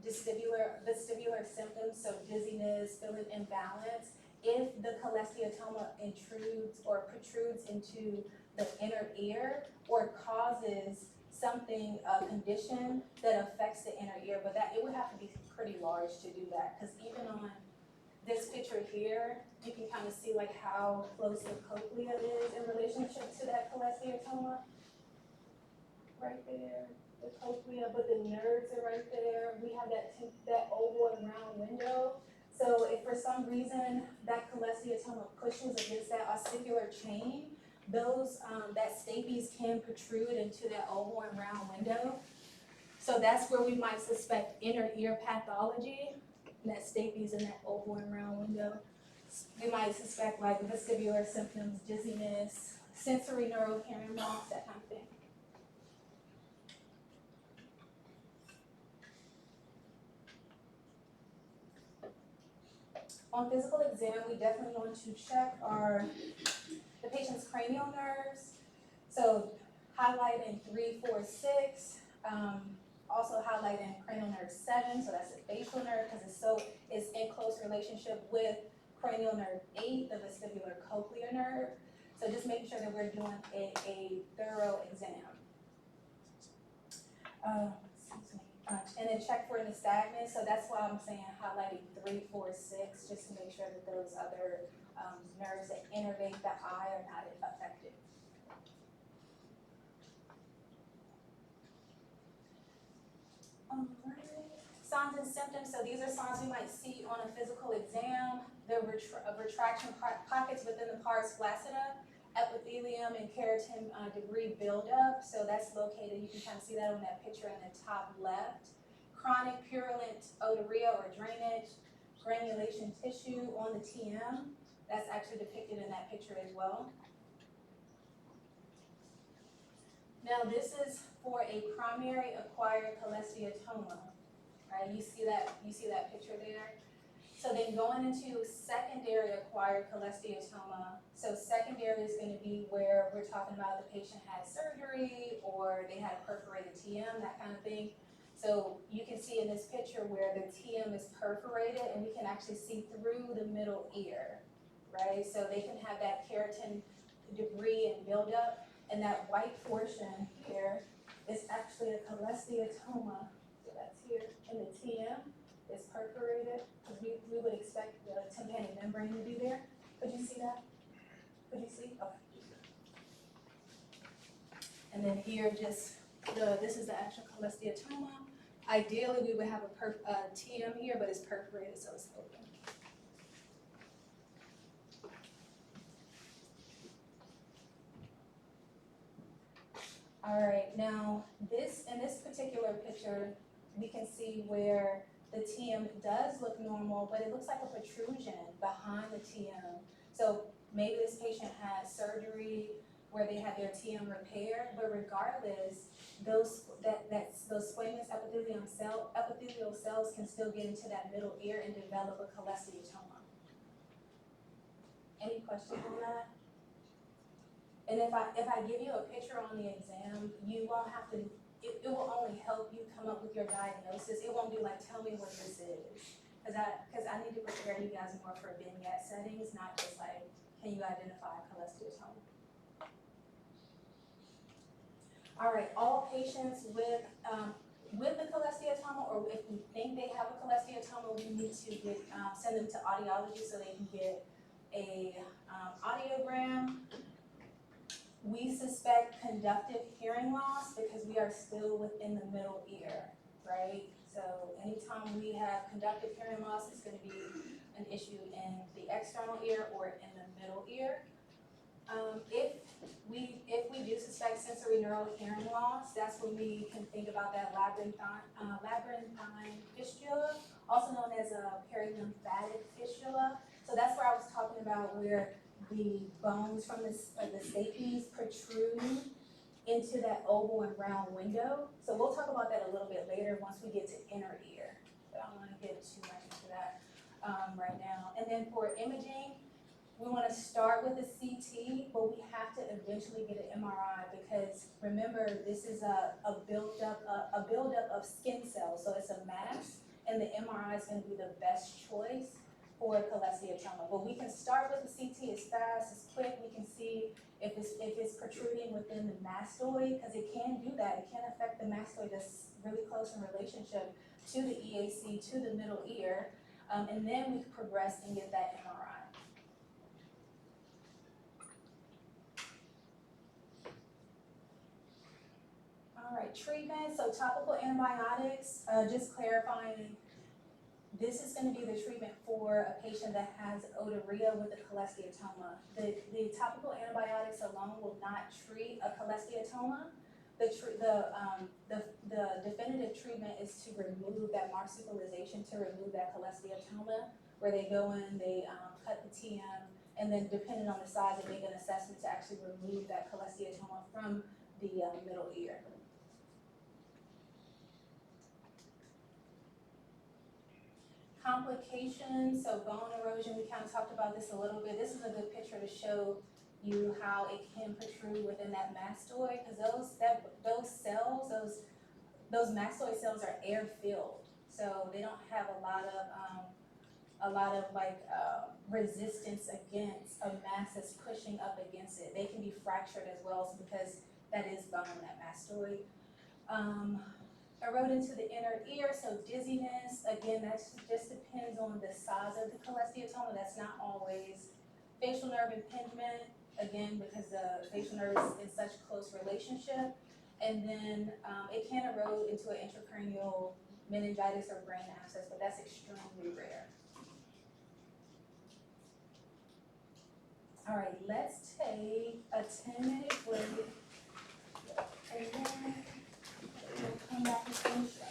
vestibular symptoms, so dizziness, feeling imbalance, if the cholesteatoma intrudes or protrudes into the inner ear or causes something, a condition that affects the inner ear, but that it would have to be pretty large to do that, because even on this picture here, you can kind of see like how close the cochlea is in relationship to that cholesteatoma. Right there, the cochlea, but the nerves are right there. We have that oval and round window. So if for some reason that cholesteatoma pushes against that ossicular chain, those that stapes can protrude into that oval and round window. So that's where we might suspect inner ear pathology. And that stapes in that oval and round window. We might suspect like vestibular symptoms, dizziness, sensory neural hearing loss, that kind of thing. On physical exam, we definitely want to check the patient's cranial nerves. So highlight in 3, 4, 6. Also highlight in cranial nerve 7, so that's a facial nerve because it's in close relationship with cranial nerve 8, the vestibular cochlear nerve. So just making sure that we're doing a thorough exam. And then check for nystagmus, so that's why I'm saying highlighting 3, 4, 6, just to make sure that those other nerves that innervate the eye are not affected. Signs and symptoms, so these are signs we might see on a physical exam. The retraction pockets within the pars flaccida, epithelium and keratin debris buildup, so that's located, you can kind of see that on that picture in the top left. Chronic purulent otorrhea or drainage, granulation tissue on the TM, that's actually depicted in that picture as well. Now this is for a primary acquired cholesteatoma, right? You see that picture there? So then going into secondary acquired cholesteatoma, so secondary is going to be where we're talking about the patient had surgery or they had a perforated TM, that kind of thing. So you can see in this picture where the TM is perforated and we can actually see through the middle ear, right? So they can have that keratin debris and buildup, and that white portion here is actually a cholesteatoma. So that's here in the TM. Is perforated, because we would expect the tympanic membrane to be there. Could you see that? Could you see? Okay. And then here, this is the actual cholesteatoma. Ideally, we would have a TM here, but it's perforated, so it's open. All right, now in this particular picture, we can see where the TM does look normal, but it looks like a protrusion behind the TM. So maybe this patient had surgery where they had their TM repaired, but regardless, those squamous epithelial cells can still get into that middle ear and develop a cholesteatoma. Any questions on that? And if I give you a picture on the exam, you won't have to it will only help you come up with your diagnosis. It won't be like, tell me what this is. Cause I need to prepare you guys more for vignette settings, not just like, can you identify cholesteatoma? All right, all patients with the cholesteatoma, or if we think they have a cholesteatoma, we need to get, send them to audiology so they can get a audiogram. We suspect conductive hearing loss because we are still within the middle ear, right? So anytime we have conductive hearing loss, it's gonna be an issue in the external ear or in the middle ear. If we do suspect sensory neural hearing loss, that's when we can think about that labyrinthine fistula, also known as a perilymphatic fistula. So that's where I was talking about where the bones from the stapes protrude into that oval and round window. So we'll talk about that a little bit later once we get to inner ear. But I don't want to get too much into that right now. And then for imaging, we want to start with a CT, but we have to eventually get an MRI because remember, this is a buildup of skin cells. So it's a mass, and the MRI is going to be the best choice for cholesteatoma. But we can start with the CT. It's fast, it's quick. We can see if it's protruding within the mastoid, because it can do that. It can affect the mastoid that's really close in relationship to the EAC, to the middle ear, and then we can progress and get that MRI. All right, treatment, so topical antibiotics, just clarifying, this is gonna be the treatment for a patient that has otorrhea with a cholesteatoma. The topical antibiotics alone will not treat a cholesteatoma. The definitive treatment is to remove that marsupialization, to remove that cholesteatoma, where they go in, they cut the TM, and then depending on the size, they make an assessment to actually remove that cholesteatoma from the middle ear. Complications, so bone erosion, we kind of talked about this a little bit. This is a good picture to show you how it can protrude within that mastoid, because those mastoid cells are air filled, so they don't have a lot of resistance against a mass that's pushing up against it. They can be fractured as well because that is bone, that mastoid. Erode into the inner ear, so dizziness, again, that just depends on the size of the cholesteatoma. That's not always. Facial nerve impingement, again, because the facial nerve is in such close relationship. And then it can erode into an intracranial meningitis or brain abscess, but that's extremely rare. All right, let's take a 10-minute break. And then we'll come back and finish up.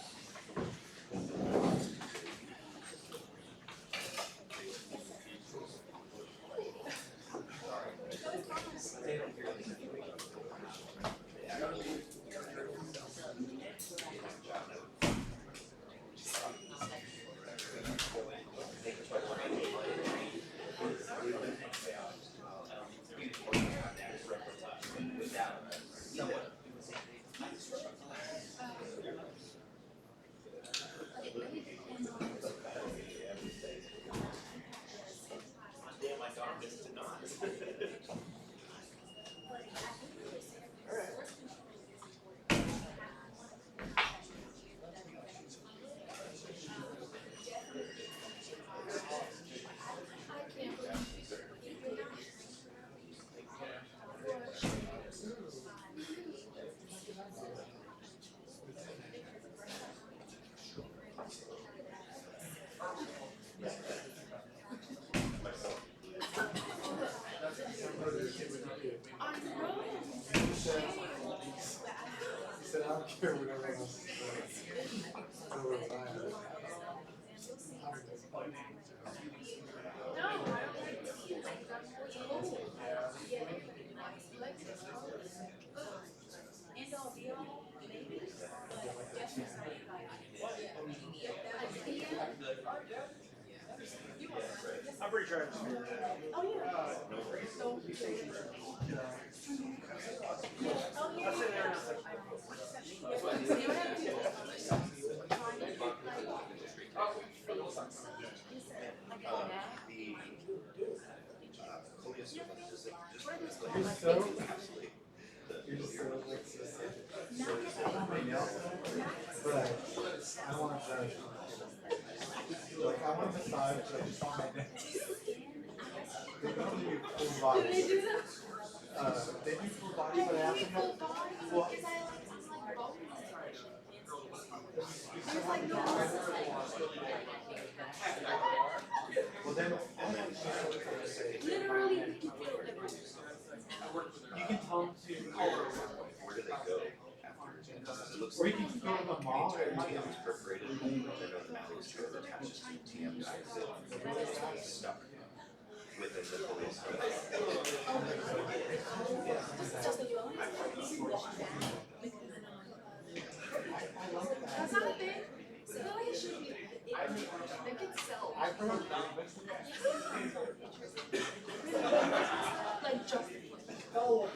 He said, I don't care what everyone else says. Over time. I'm pretty sure I just figured it out. Oh, yeah. So, you say, I sit there and it's like, You're so, you're just so like specific. I want my nails done, but I want like I want a massage, but I just want my nails. They normally do full body. Do they do that? They do full body, but I have to have. Well, There's like no. well then, Literally, you can feel the difference. you can tell them to. Where do they go after? It looks Or you can go to the mall. entire TM is perforated, and then the police are attached to TM guys that is stuck within the police. That's not a thing. So I feel like it should be. They can sell. I've heard Like just. oh,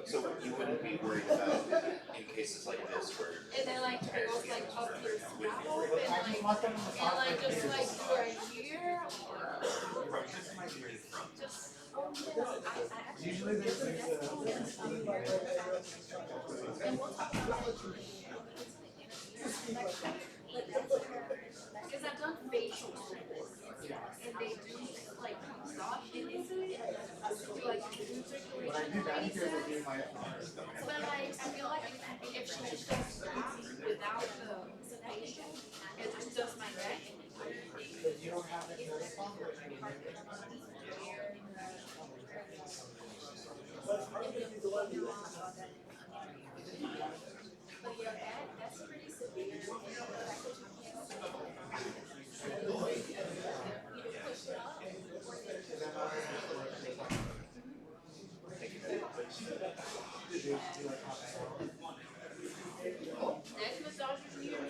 So you wouldn't be worried about in cases like this where And then like it goes like up to the scalp and like just like for a year or just usually there's and we'll talk about it. Because I've done facial and they do like massage and it's like when I do that here, they do my. but like I feel like if she just does that without the facial, it's just my neck. But you don't have any other song. But your head, that's pretty severe. Next massage is near me.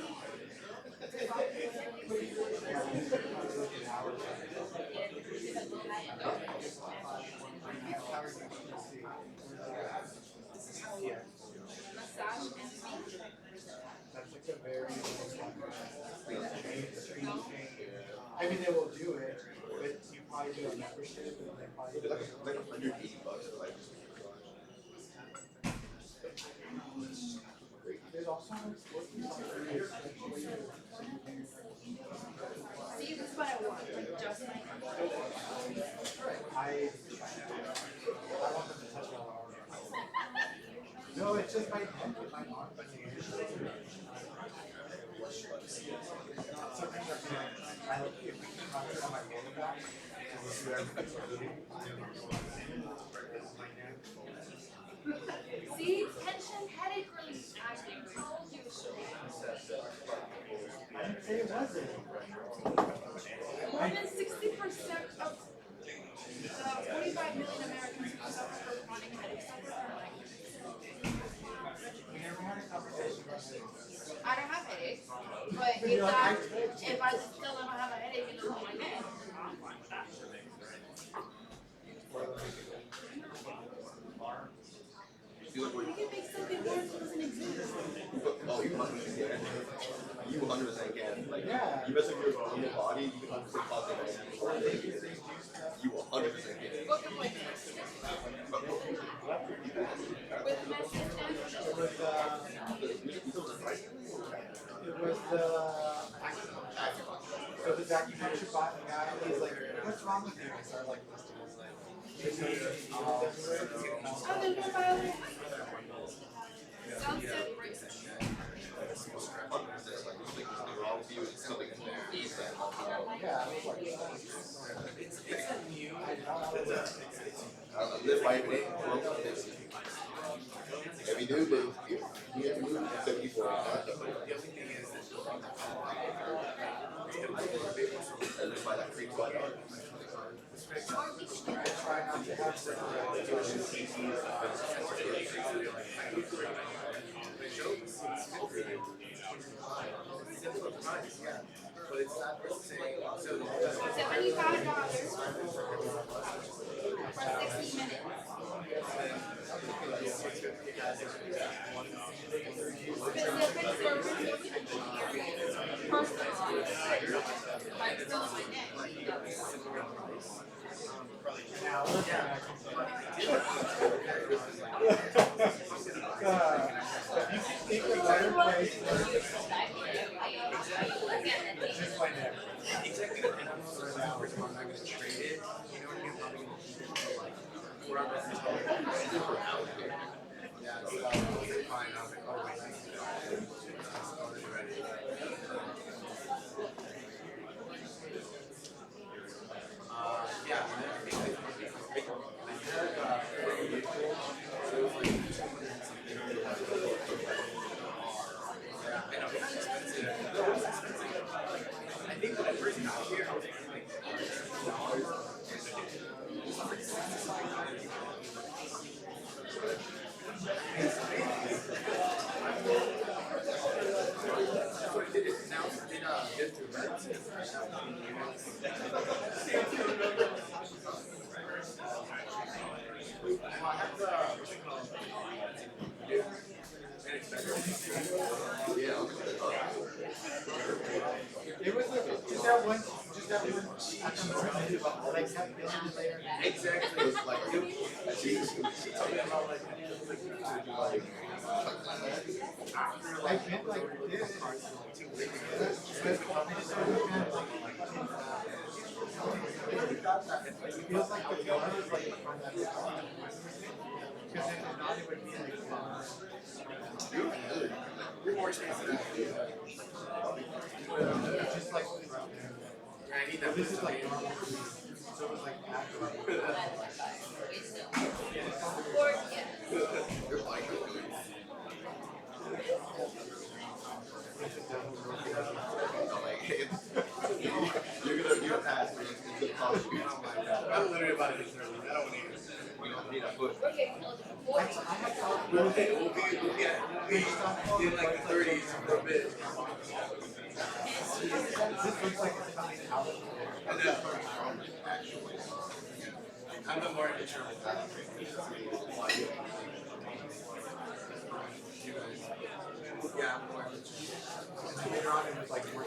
Massage and feet. That's like a very I mean, they will do it, but you probably do a membership and they probably do like $180 for like there's also See, this is what I want, like just my I want them to touch my arm. No, it's just my neck and my arm. Something that's I don't if we can concentrate on my lower back, we'll do everything. See, tension, headache relief. I told you so. I didn't say it wasn't. More than 60% of the 45 million Americans who suffer from chronic headaches suffer from migraines. We never had a conversation about this. I don't have headaches, but if I still don't have a headache and it's on my neck, I'm fine with that. You can make something worse that doesn't exist. oh, you 100% can. You 100% can. Like, Yeah. you mess up your own body, you can 100% cause it. You 100% can. Book appointment. With message and It was so the acupuncture guy, he's like, what's wrong with you? I started like listing his oh, there's no violin. Sunset race. yeah, I was like, it's a new, Live by it. Every new day, you have to move 74 hours. I live by that creek. I try not to have Similar price, yeah, but it's not the same, so. $75 for 60 minutes. Specific service, personalized. Like still on my neck. Now, look at you can think of better place just my neck. Exactly, and I'm not gonna trade it, you know what I mean, I'm gonna keep it for like, wherever it's going. Yeah, so, fine, I was like, oh, wait, thank you. Already. Yeah, and then I think I heard, so it was like 200 something. Yeah, I know, it's expensive. No, it's expensive. I think when I first got here, I was like, that's what it did. Now it's been get to rent. I have the what's it called? Yeah. It was just that one, like that feeling later. Exactly. It was like she told me about like I've been like this. It feels like the color is like from that song. Because if not, it would be like you're more expensive. just like I need that. this is like normal. So it was like actually. You're like you're fast. I'm literally about to hit 30. I don't need it. We don't need a foot. I have thought We'll be in like the 30s for a bit. this looks like it's coming out of I know. I'm the more introvert. Yeah, I'm more and later on it was like more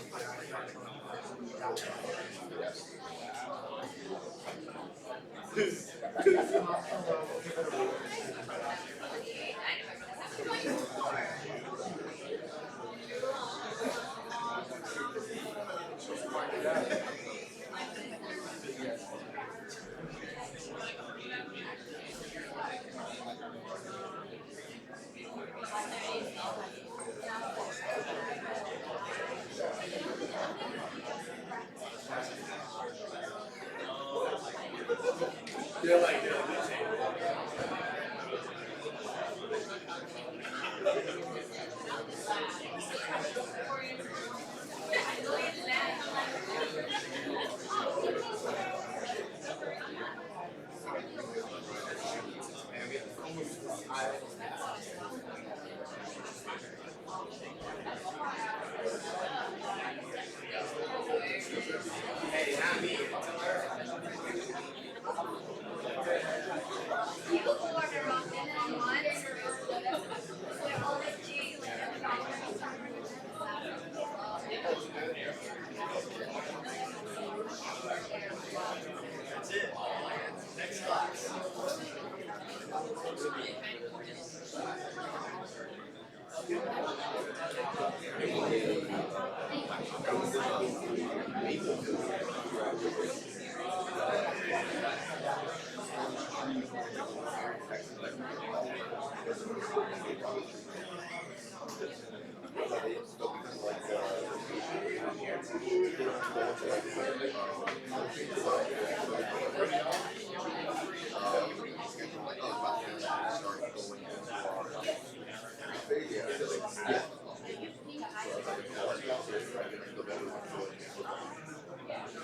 They're like, hey, not me. People who order ramen and once, with all the cheese, like That's it. Next class.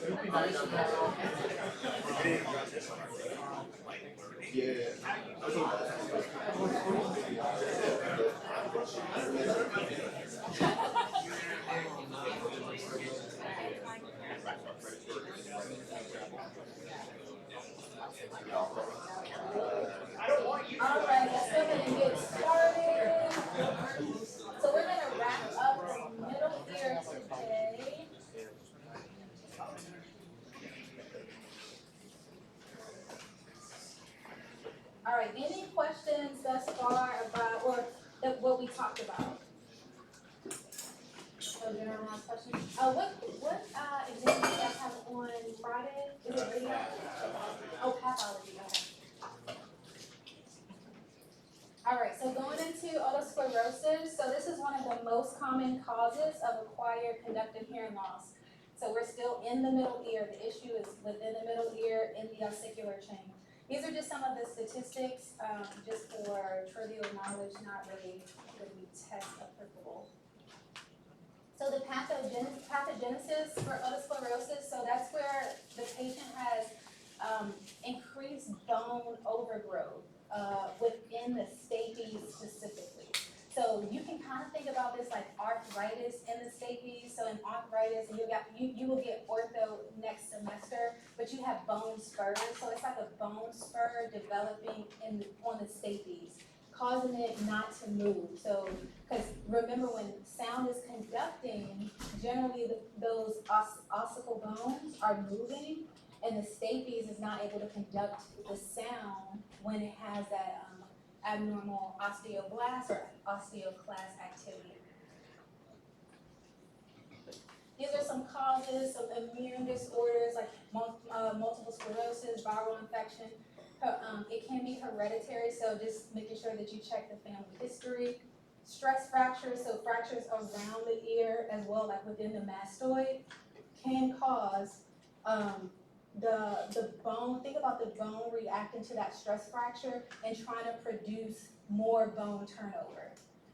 It would be nice to have Alright, let's go ahead and get started. So we're gonna wrap up the middle ear today. Alright, any questions thus far about, or what we talked about? So generalized questions. What exam do you guys have on Friday? Is it radio? Oh, pathology, okay. Alright, so going into otosclerosis, so this is one of the most common causes of acquired conductive hearing loss. So we're still in the middle ear, the issue is within the middle ear in the ossicular chain. These are just some of the statistics, just for trivial knowledge, not really test applicable. So the pathogenesis for otosclerosis, so that's where the patient has increased bone overgrowth within the stapes specifically. So you can kind of think about this like arthritis in the stapes. So in arthritis, and you will get ortho next semester, but you have bone spurs. So it's like a bone spur developing on the stapes, causing it not to move. So, because remember when sound is conducting, generally those ossicle bones are moving, and the stapes is not able to conduct the sound when it has that abnormal osteoblast or osteoclast activity. These are some causes of immune disorders like multiple sclerosis, viral infection. It can be hereditary, so just making sure that you check the family history. Stress fractures, so fractures around the ear as well, like within the mastoid, can cause the bone, think about the bone reacting to that stress fracture and trying to produce more bone turnover.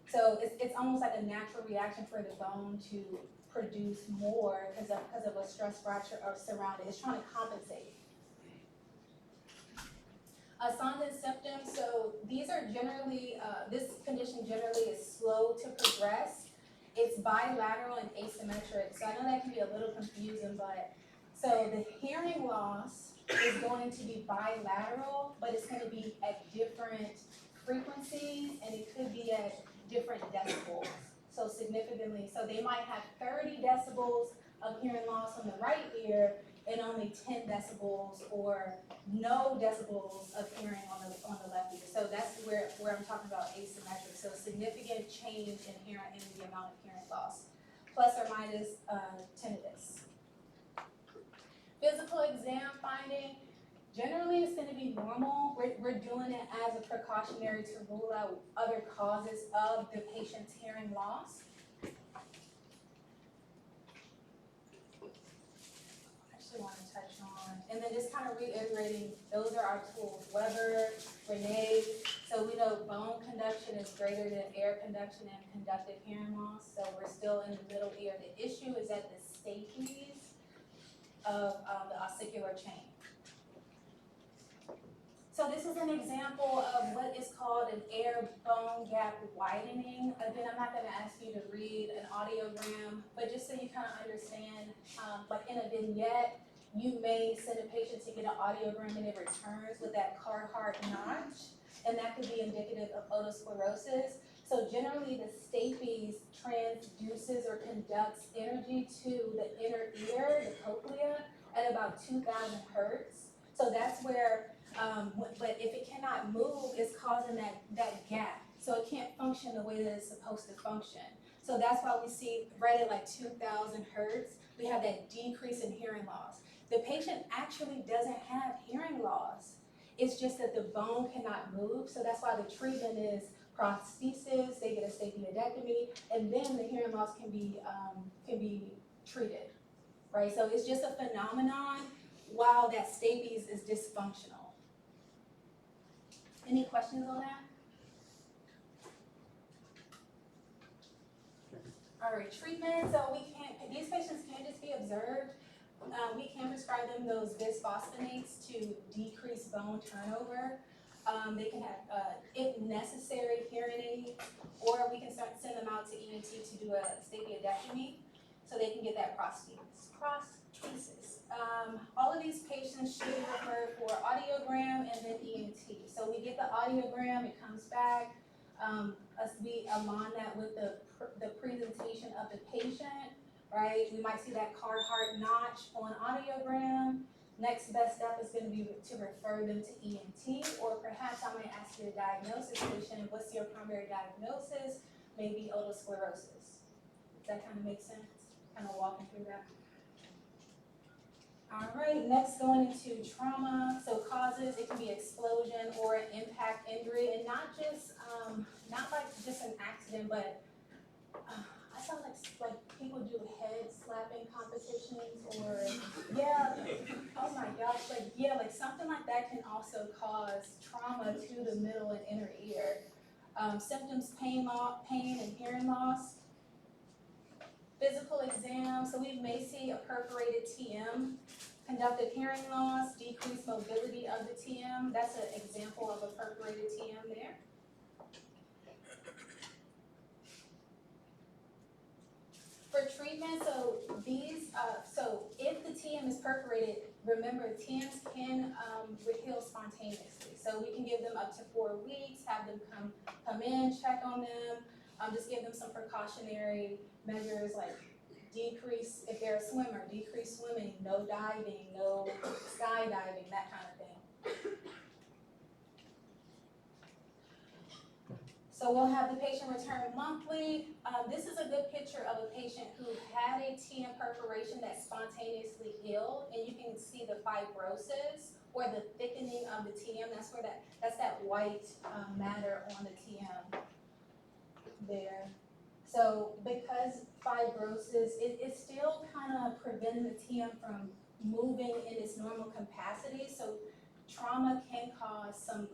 So it's almost like a natural reaction for the bone to produce more because of a stress fracture or surrounding. It's trying to compensate. Signs and symptoms, so these are generally, this condition generally is slow to progress. It's bilateral and asymmetric, so I know that can be a little confusing, but so the hearing loss is going to be bilateral, but it's going to be at different frequencies, and it could be at different decibels, so significantly. So they might have 30 decibels of hearing loss on the right ear and only 10 decibels or no decibels of hearing on the left ear. So that's where I'm talking about asymmetric. So significant change in the amount of hearing loss, plus or minus tinnitus. Physical exam finding, generally it's going to be normal. We're doing it as a precautionary to rule out other causes of the patient's hearing loss. I want to touch on, and then just kind of reiterating, those are our tools, Weber, Renee. So we know bone conduction is greater than air conduction and conductive hearing loss, so we're still in the middle ear. The issue is at the stapes of the ossicular chain. So this is an example of what is called an air bone gap widening. Again, I'm not going to ask you to read an audiogram, but just so you kind of understand, like in a vignette, you may send a patient to get an audiogram and it returns with that Carhart notch, and that could be indicative of otosclerosis. So generally the stapes transduces or conducts energy to the inner ear, the cochlea, at about 2,000 hertz. So that's where, but if it cannot move, it's causing that gap. So it can't function the way that it's supposed to function. So that's why we see right at like 2,000 hertz, we have that decrease in hearing loss. The patient actually doesn't have hearing loss. It's just that the bone cannot move. So that's why the treatment is prosthesis, they get a stapedectomy, and then the hearing loss can be treated, right? So it's just a phenomenon while that stapes is dysfunctional. Any questions on that? All right, treatment. So these patients can't just be observed. We can prescribe them those bisphosphonates to decrease bone turnover. They can have, if necessary, hearing aids, or we can send them out to ENT to do a staphyodectomy, so they can get that prosthesis. All of these patients should be referred for audiogram and then ENT. So we get the audiogram, it comes back, we align that with the presentation of the patient, right? We might see that Carhart notch on audiogram. Next best step is gonna be to refer them to ENT, or perhaps I might ask you to diagnose this patient. What's your primary diagnosis? Maybe otosclerosis. Does that kind of make sense? Kind of walking through that. All right, next going into trauma. So causes, it can be explosion or an impact injury, and not just, not like just an accident, but I saw like people do head slapping competitions, or yeah, oh my gosh, like yeah, like something like that can also cause trauma to the middle and inner ear. Symptoms, pain and hearing loss. Physical exam, so we may see a perforated TM, conductive hearing loss, decreased mobility of the TM. That's an example of a perforated TM there. For treatment, so these, so if the TM is perforated, remember TMs can heal spontaneously. So we can give them up to 4 weeks, have them come in, check on them, just give them some precautionary measures like decrease, if they're a swimmer, decrease swimming, no diving, no skydiving, that kind of thing. So we'll have the patient return monthly. This is a good picture of a patient who had a TM perforation that spontaneously healed, and you can see the fibrosis or the thickening of the TM. That's that white matter on the TM there. So because fibrosis, it's still kind of preventing the TM from moving in its normal capacity. So trauma can cause some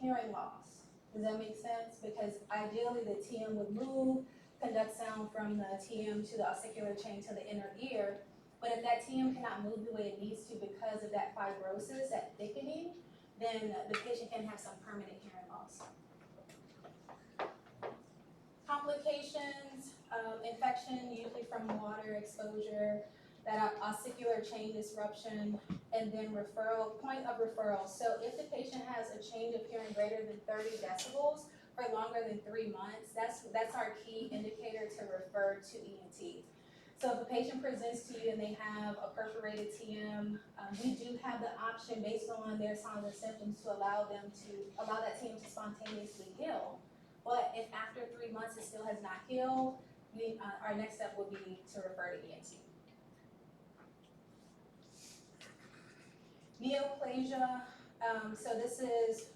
hearing loss. Does that make sense? Because ideally the TM would move, conduct sound from the TM to the ossicular chain to the inner ear. But if that TM cannot move the way it needs to because of that fibrosis, that thickening, then the patient can have some permanent hearing loss. Complications, infection, usually from water exposure, that ossicular chain disruption, and then referral, point of referral. So if the patient has a change of hearing greater than 30 decibels for longer than 3 months, that's our key indicator to refer to ENT. So if a patient presents to you and they have a perforated TM, we do have the option based on their signs and symptoms to allow that TM to spontaneously heal. But if after 3 months it still has not healed, our next step would be to refer to ENT. Neoplasia, so this is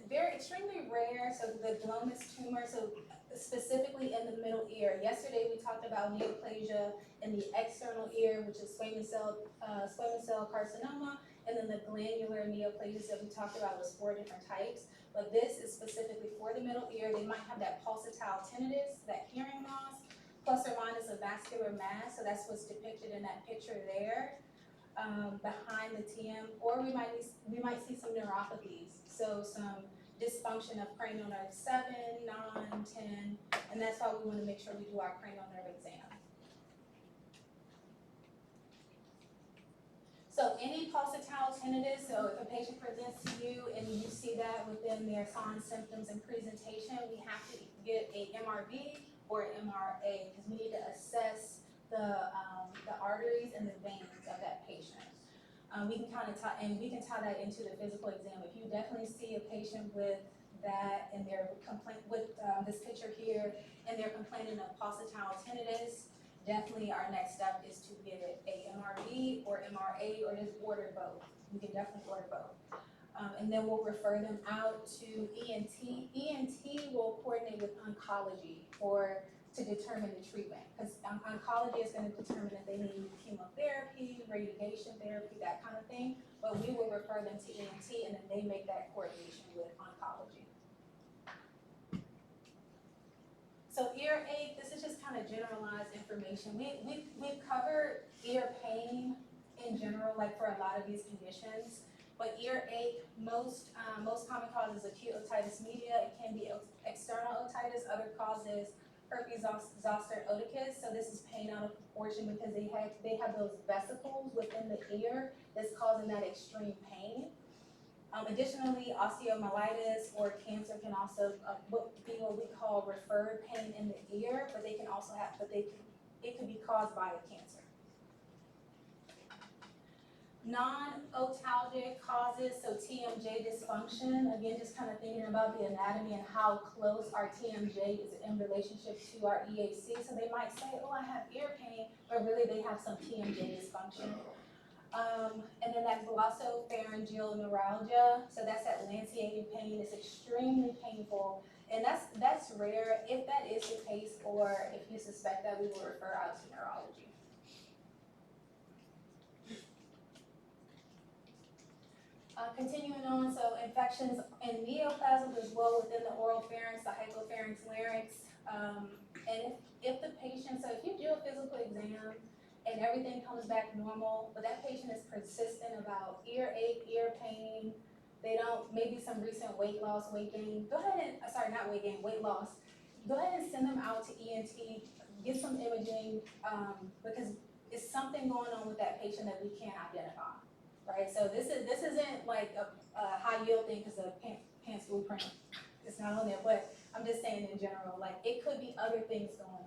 very extremely rare, so the glomus tumor, so specifically in the middle ear. Yesterday we talked about neoplasia in the external ear, which is squamous cell carcinoma, and then the glandular neoplasias that we talked about was 4 different types. But this is specifically for the middle ear. They might have that pulsatile tinnitus, that hearing loss, plus or minus a vascular mass, so that's what's depicted in that picture there. Behind the TM, or we might see some neuropathies, so some dysfunction of cranial nerve 7, 9, 10, and that's why we want to make sure we do our cranial nerve exam. So any pulsatile tinnitus, so if a patient presents to you and you see that within their signs, symptoms, and presentation, we have to get a MRV or MRA because we need to assess the arteries and the veins of that patient. We can kind of tie that into the physical exam. If you definitely see a patient with that and they're with this picture here, and they're complaining of pulsatile tinnitus, definitely our next step is to get a MRV or MRA or just order both. We can definitely order both. And then we'll refer them out to ENT. ENT will coordinate with oncology to determine the treatment, because oncology is going to determine if they need chemotherapy, radiation therapy, that kind of thing. But we will refer them to ENT, and then they make that coordination with oncology. So earache, this is just kind of generalized information. We've covered ear pain in general, like for a lot of these conditions. But earache, most common cause is acute otitis media. It can be external otitis. Other causes herpes zoster oticus. So this is pain out of proportion because they have those vesicles within the ear that's causing that extreme pain. Additionally, osteomyelitis or cancer can also be what we call referred pain in the ear, but they can also have, it could be caused by a cancer. Non-otalgic causes, so TMJ dysfunction, again, just kind of thinking about the anatomy and how close our TMJ is in relationship to our EAC. So they might say, oh, I have ear pain, but really they have some TMJ dysfunction. And then that glossopharyngeal neuralgia, so that's that lanciating pain. It's extremely painful, and that's rare. If that is the case, or if you suspect that, we will refer out to neurology. Continuing on, so infections and neoplasms as well within the oral pharynx, the hypopharynx, larynx, and if the patient, so if you do a physical exam and everything comes back normal, but that patient is persistent about earache, ear pain, they don't, maybe some recent weight loss, weight gain, go ahead and, sorry, not weight gain, weight loss, go ahead and send them out to ENT, get some imaging, because it's something going on with that patient that we can't identify. Right, so this isn't like a high yield thing because the pants blueprint, it's not on there, but I'm just saying in general, like it could be other things going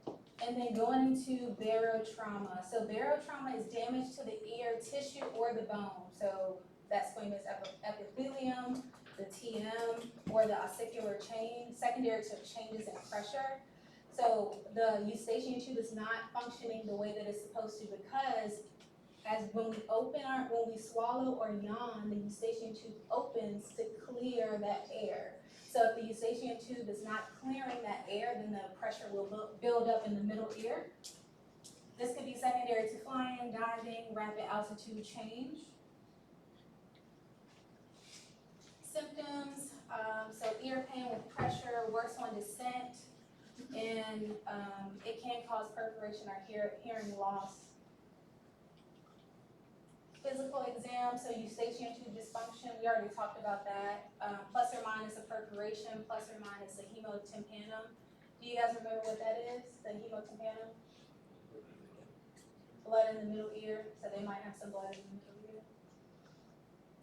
on. And then going into barotrauma. So barotrauma is damage to the ear tissue or the bone. So that squamous epithelium, the TM, or the ossicular chain, secondary to changes in pressure. So the eustachian tube is not functioning the way that it's supposed to because as when we swallow or yawn, the eustachian tube opens to clear that air. So if the eustachian tube is not clearing that air, then the pressure will build up in the middle ear. This could be secondary to flying, diving, rapid altitude change. Symptoms, so ear pain with pressure, worse on descent, and it can cause perforation or hearing loss. Physical exam, so eustachian tube dysfunction, we already talked about that. Plus or minus a perforation, plus or minus a hemotympanum. Do you guys remember what that is, the hemotympanum? Blood in the middle ear, so they might have some blood in the middle ear.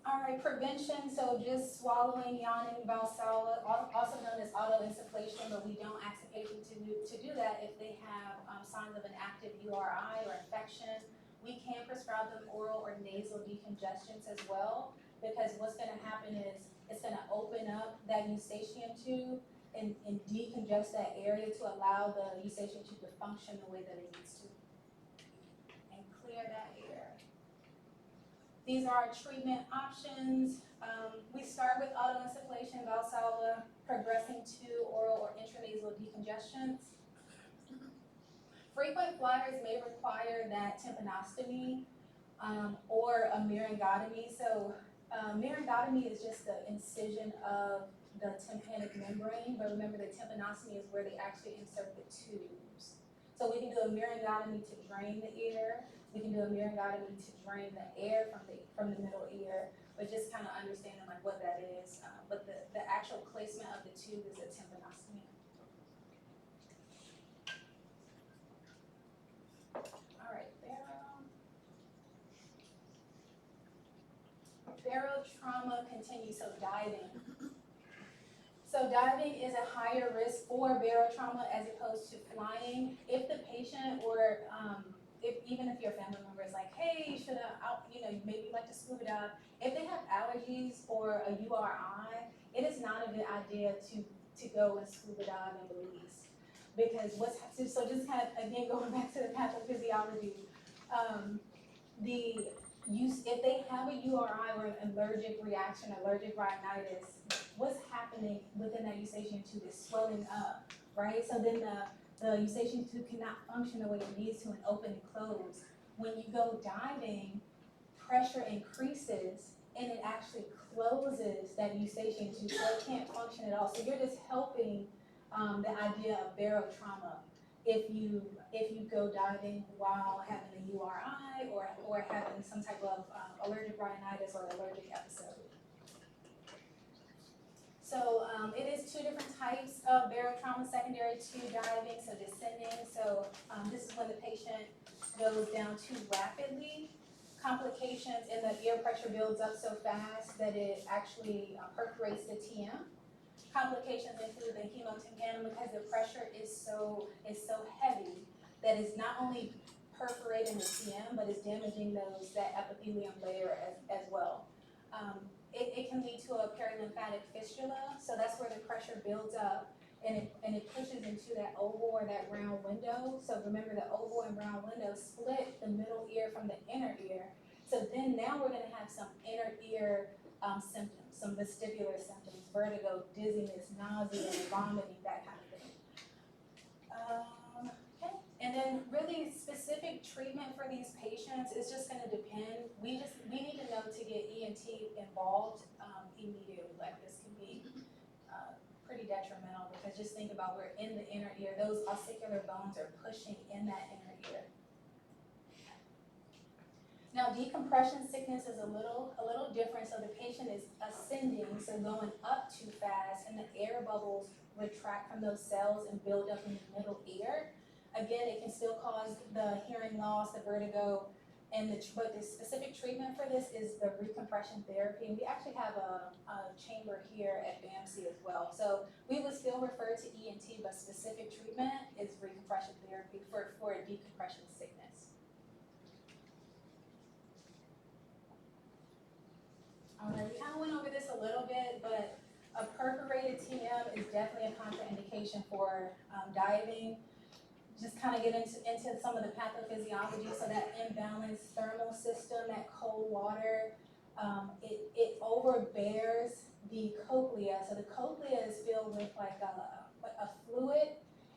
All right, prevention, so just swallowing, yawning, Valsalva, also known as autoinsufflation, but we don't ask the patient to do that if they have signs of an active URI or infection. We can prescribe them oral or nasal decongestants as well, because what's gonna happen is it's gonna open up that eustachian tube and decongest that area to allow the eustachian tube to function the way that it needs to and clear that air. These are our treatment options. We start with autoinsufflation, Valsalva, progressing to oral or intranasal decongestants. Frequent flyers may require that tympanostomy or a myringotomy. So myringotomy is just the incision of the tympanic membrane, but remember the tympanostomy is where they actually insert the tubes. So we can do a myringotomy to drain the ear. We can do a myringotomy to drain the air from the middle ear, but just kind of understanding like what that is. But the actual placement of the tube is a tympanostomy. All right, barotrauma continues, so diving. So diving is a higher risk for barotrauma as opposed to flying. If the patient or even if your family member is like, hey, should maybe like to scuba dive. If they have allergies or a URI, it is not a good idea to go and scuba dive in Belize. Because so just kind of, again, going back to the pathophysiology, if they have a URI or an allergic reaction, allergic rhinitis, what's happening within that eustachian tube is swelling up, right? So then the eustachian tube cannot function the way it needs to and open and close. When you go diving, pressure increases and it actually closes that eustachian tube so it can't function at all. So you're just helping the idea of barotrauma. if you go diving while having a URI or having some type of allergic rhinitis or allergic episode. So it is two different types of barotrauma secondary to diving, so descending. So this is when the patient goes down too rapidly. Complications in the ear pressure builds up so fast that it actually perforates the TM. Complications include the hemotympanum because the pressure is so heavy that it's not only perforating the TM, but it's damaging that epithelium layer as well. It can lead to a perilymphatic fistula, so that's where the pressure builds up and it pushes into that oval or that round window. So remember, the oval and round window split the middle ear from the inner ear. So then now we're gonna have some inner ear symptoms, some vestibular symptoms, vertigo, dizziness, nausea, vomiting, that kind of thing. Okay, and then really specific treatment for these patients is just gonna depend. We need to know to get ENT involved immediately. Like, this can be pretty detrimental, because just think about, we're in the inner ear. Those ossicular bones are pushing in that inner ear. Now, decompression sickness is a little different. So the patient is ascending, so going up too fast, and the air bubbles retract from those cells and build up in the middle ear. Again, it can still cause the hearing loss, the vertigo, but the specific treatment for this is the recompression therapy. And we actually have a chamber here at BAMC as well. So we would still refer to ENT, but specific treatment is recompression therapy for decompression sickness. All right, we kind of went over this a little bit, but a perforated TM is definitely a contraindication for diving. Just kind of get into some of the pathophysiology. So that imbalanced thermal system, that cold water, it overbears the cochlea. So the cochlea is filled with like a fluid,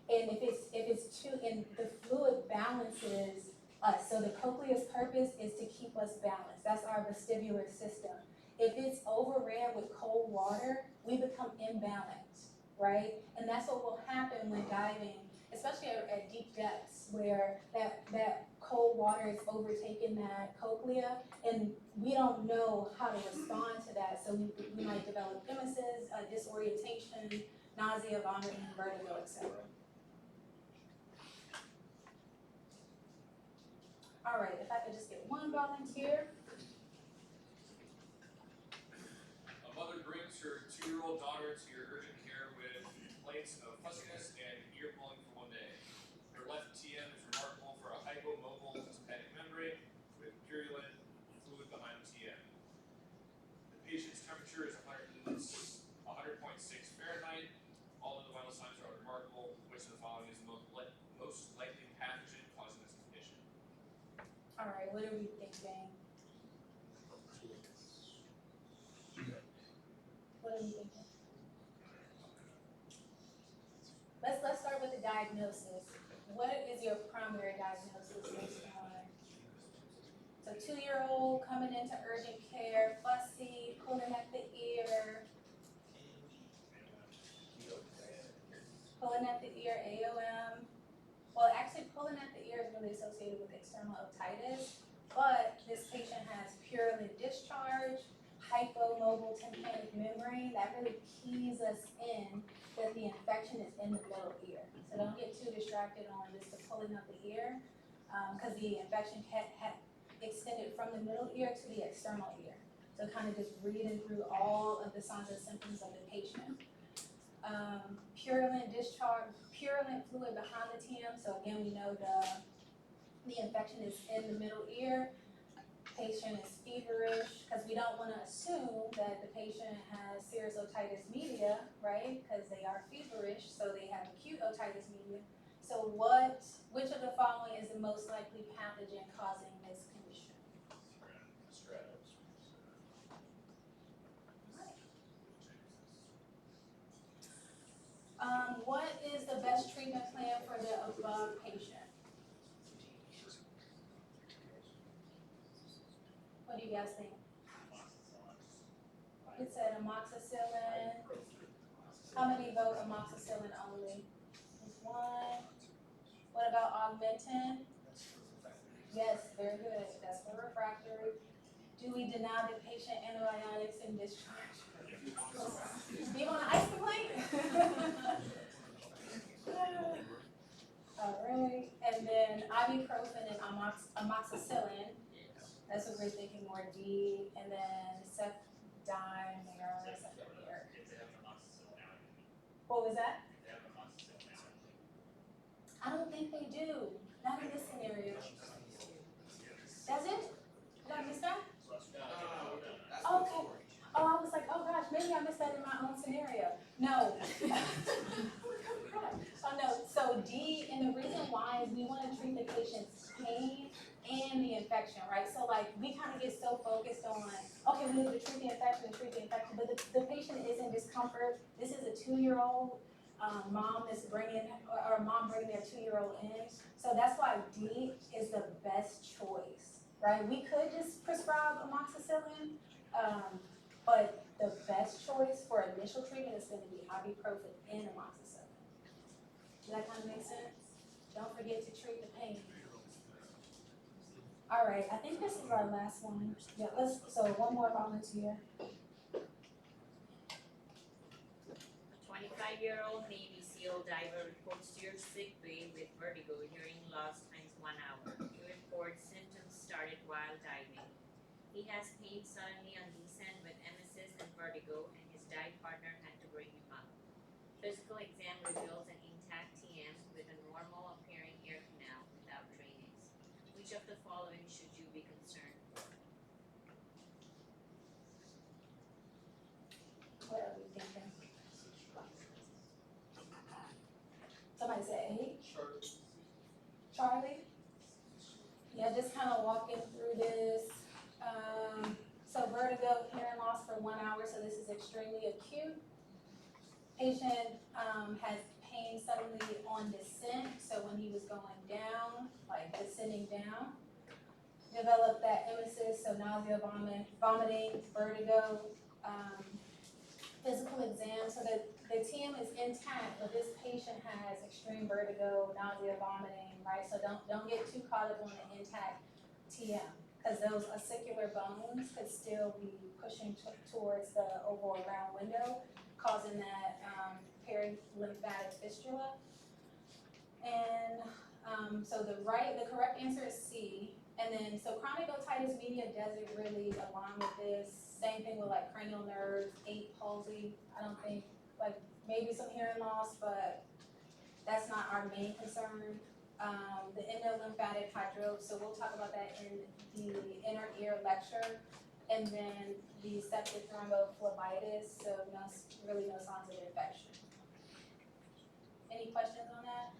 and if it's too, and the fluid balances us. So the cochlea's purpose is to keep us balanced. That's our vestibular system. If it's overran with cold water, we become imbalanced, right? And that's what will happen when diving, especially at deep depths, where that cold water is overtaking that cochlea, and we don't know how to respond to that. So we might develop emesis, disorientation, nausea, vomiting, vertigo, etc. All right, if I could just get one volunteer. A mother brings her 2-year-old daughter to your urgent care with complaints of fussiness and ear pulling for one day. Her left TM is remarkable for a hypomobile tympanic membrane with purulent fluid behind the TM. The patient's temperature is 100.6 Fahrenheit. All of the vital signs are remarkable. Which of the following is the most likely pathogen causing this condition? All right, what are we thinking? What are we thinking? Let's start with the diagnosis. What is your primary diagnosis based on? So 2-year-old coming into urgent care, fussy, pulling at the ear, AOM. Well, actually, pulling at the ear is really associated with external otitis, but this patient has purulent discharge, hypomobile tympanic membrane. That really keys us in that the infection is in the middle ear. So don't get too distracted on just the pulling of the ear, because the infection had extended from the middle ear to the external ear. So kind of just reading through all of the signs and symptoms of the patient. Purulent discharge, purulent fluid behind the TM. So again, we know the infection is in the middle ear. Patient is feverish, because we don't want to assume that the patient has serous otitis media, right? Because they are feverish, so they have acute otitis media. So which of the following is the most likely pathogen causing this condition? What is the best treatment plan for the above patient? What do you guys think? It said amoxicillin. How many vote amoxicillin only? Just one. What about augmentin? That's for refractory. Yes, very good, that's for refractory. Do we deny the patient antibiotics and discharge? Do you want an ice complaint? Alright, and then ibuprofen and amoxicillin, that's what we're thinking more D, and then cefdimir. If they have an amoxicillin allergy, What was that? if they have an amoxicillin allergy. I don't think they do, not in this scenario. That's it? Did I miss that? So that's No, that's Oh, what okay. Oh, I was like, oh gosh, maybe I missed that in my own scenario. No. Oh no, so D, and the reason why is we wanna treat the patient's pain and the infection, right? So like, we kinda get so focused on, okay, we have to treat the infection, but the patient is in discomfort. This is a 2-year-old, mom that's bringing, or a mom bringing their 2-year-old in. So that's why D is the best choice, right? We could just prescribe amoxicillin, but the best choice for initial treatment is gonna be ibuprofen and amoxicillin. Does that kind of make sense? Don't forget to treat the pain. All right, I think this is our last one. Yeah, so one more volunteer. A 25-year-old Navy SEAL diver reports to your sick bay with vertigo, hearing loss times 1 hour. He reports symptoms started while diving. He has pain suddenly on descent with emesis and vertigo, and his dive partner had to bring him up. Physical exam reveals an intact TM with a normal appearing ear canal without drainage. Which of the following should you be concerned for? What are we thinking? Somebody said A? Charlie? Yeah, just kind of walking through this. So vertigo, hearing loss for 1 hour, so this is extremely acute. Patient has pain suddenly on descent, so when he was going down, like descending down. Developed that emesis, so nausea, vomiting, vertigo. Physical exam, so that the TM is intact, but this patient has extreme vertigo, nausea, vomiting, right? So don't get too caught up on the intact TM, because those acicular bones could still be pushing towards the oval round window, causing that perilymphatic fistula. And so the correct answer is C. And then, so chronic otitis media doesn't really align with this. Same thing with like cranial nerves, 8 palsy. I don't think, like maybe some hearing loss, but that's not our main concern. The endolymphatic hydrops, so we'll talk about that in the inner ear lecture. And then the septic thrombophlebitis, so really no signs of infection. Any questions on that?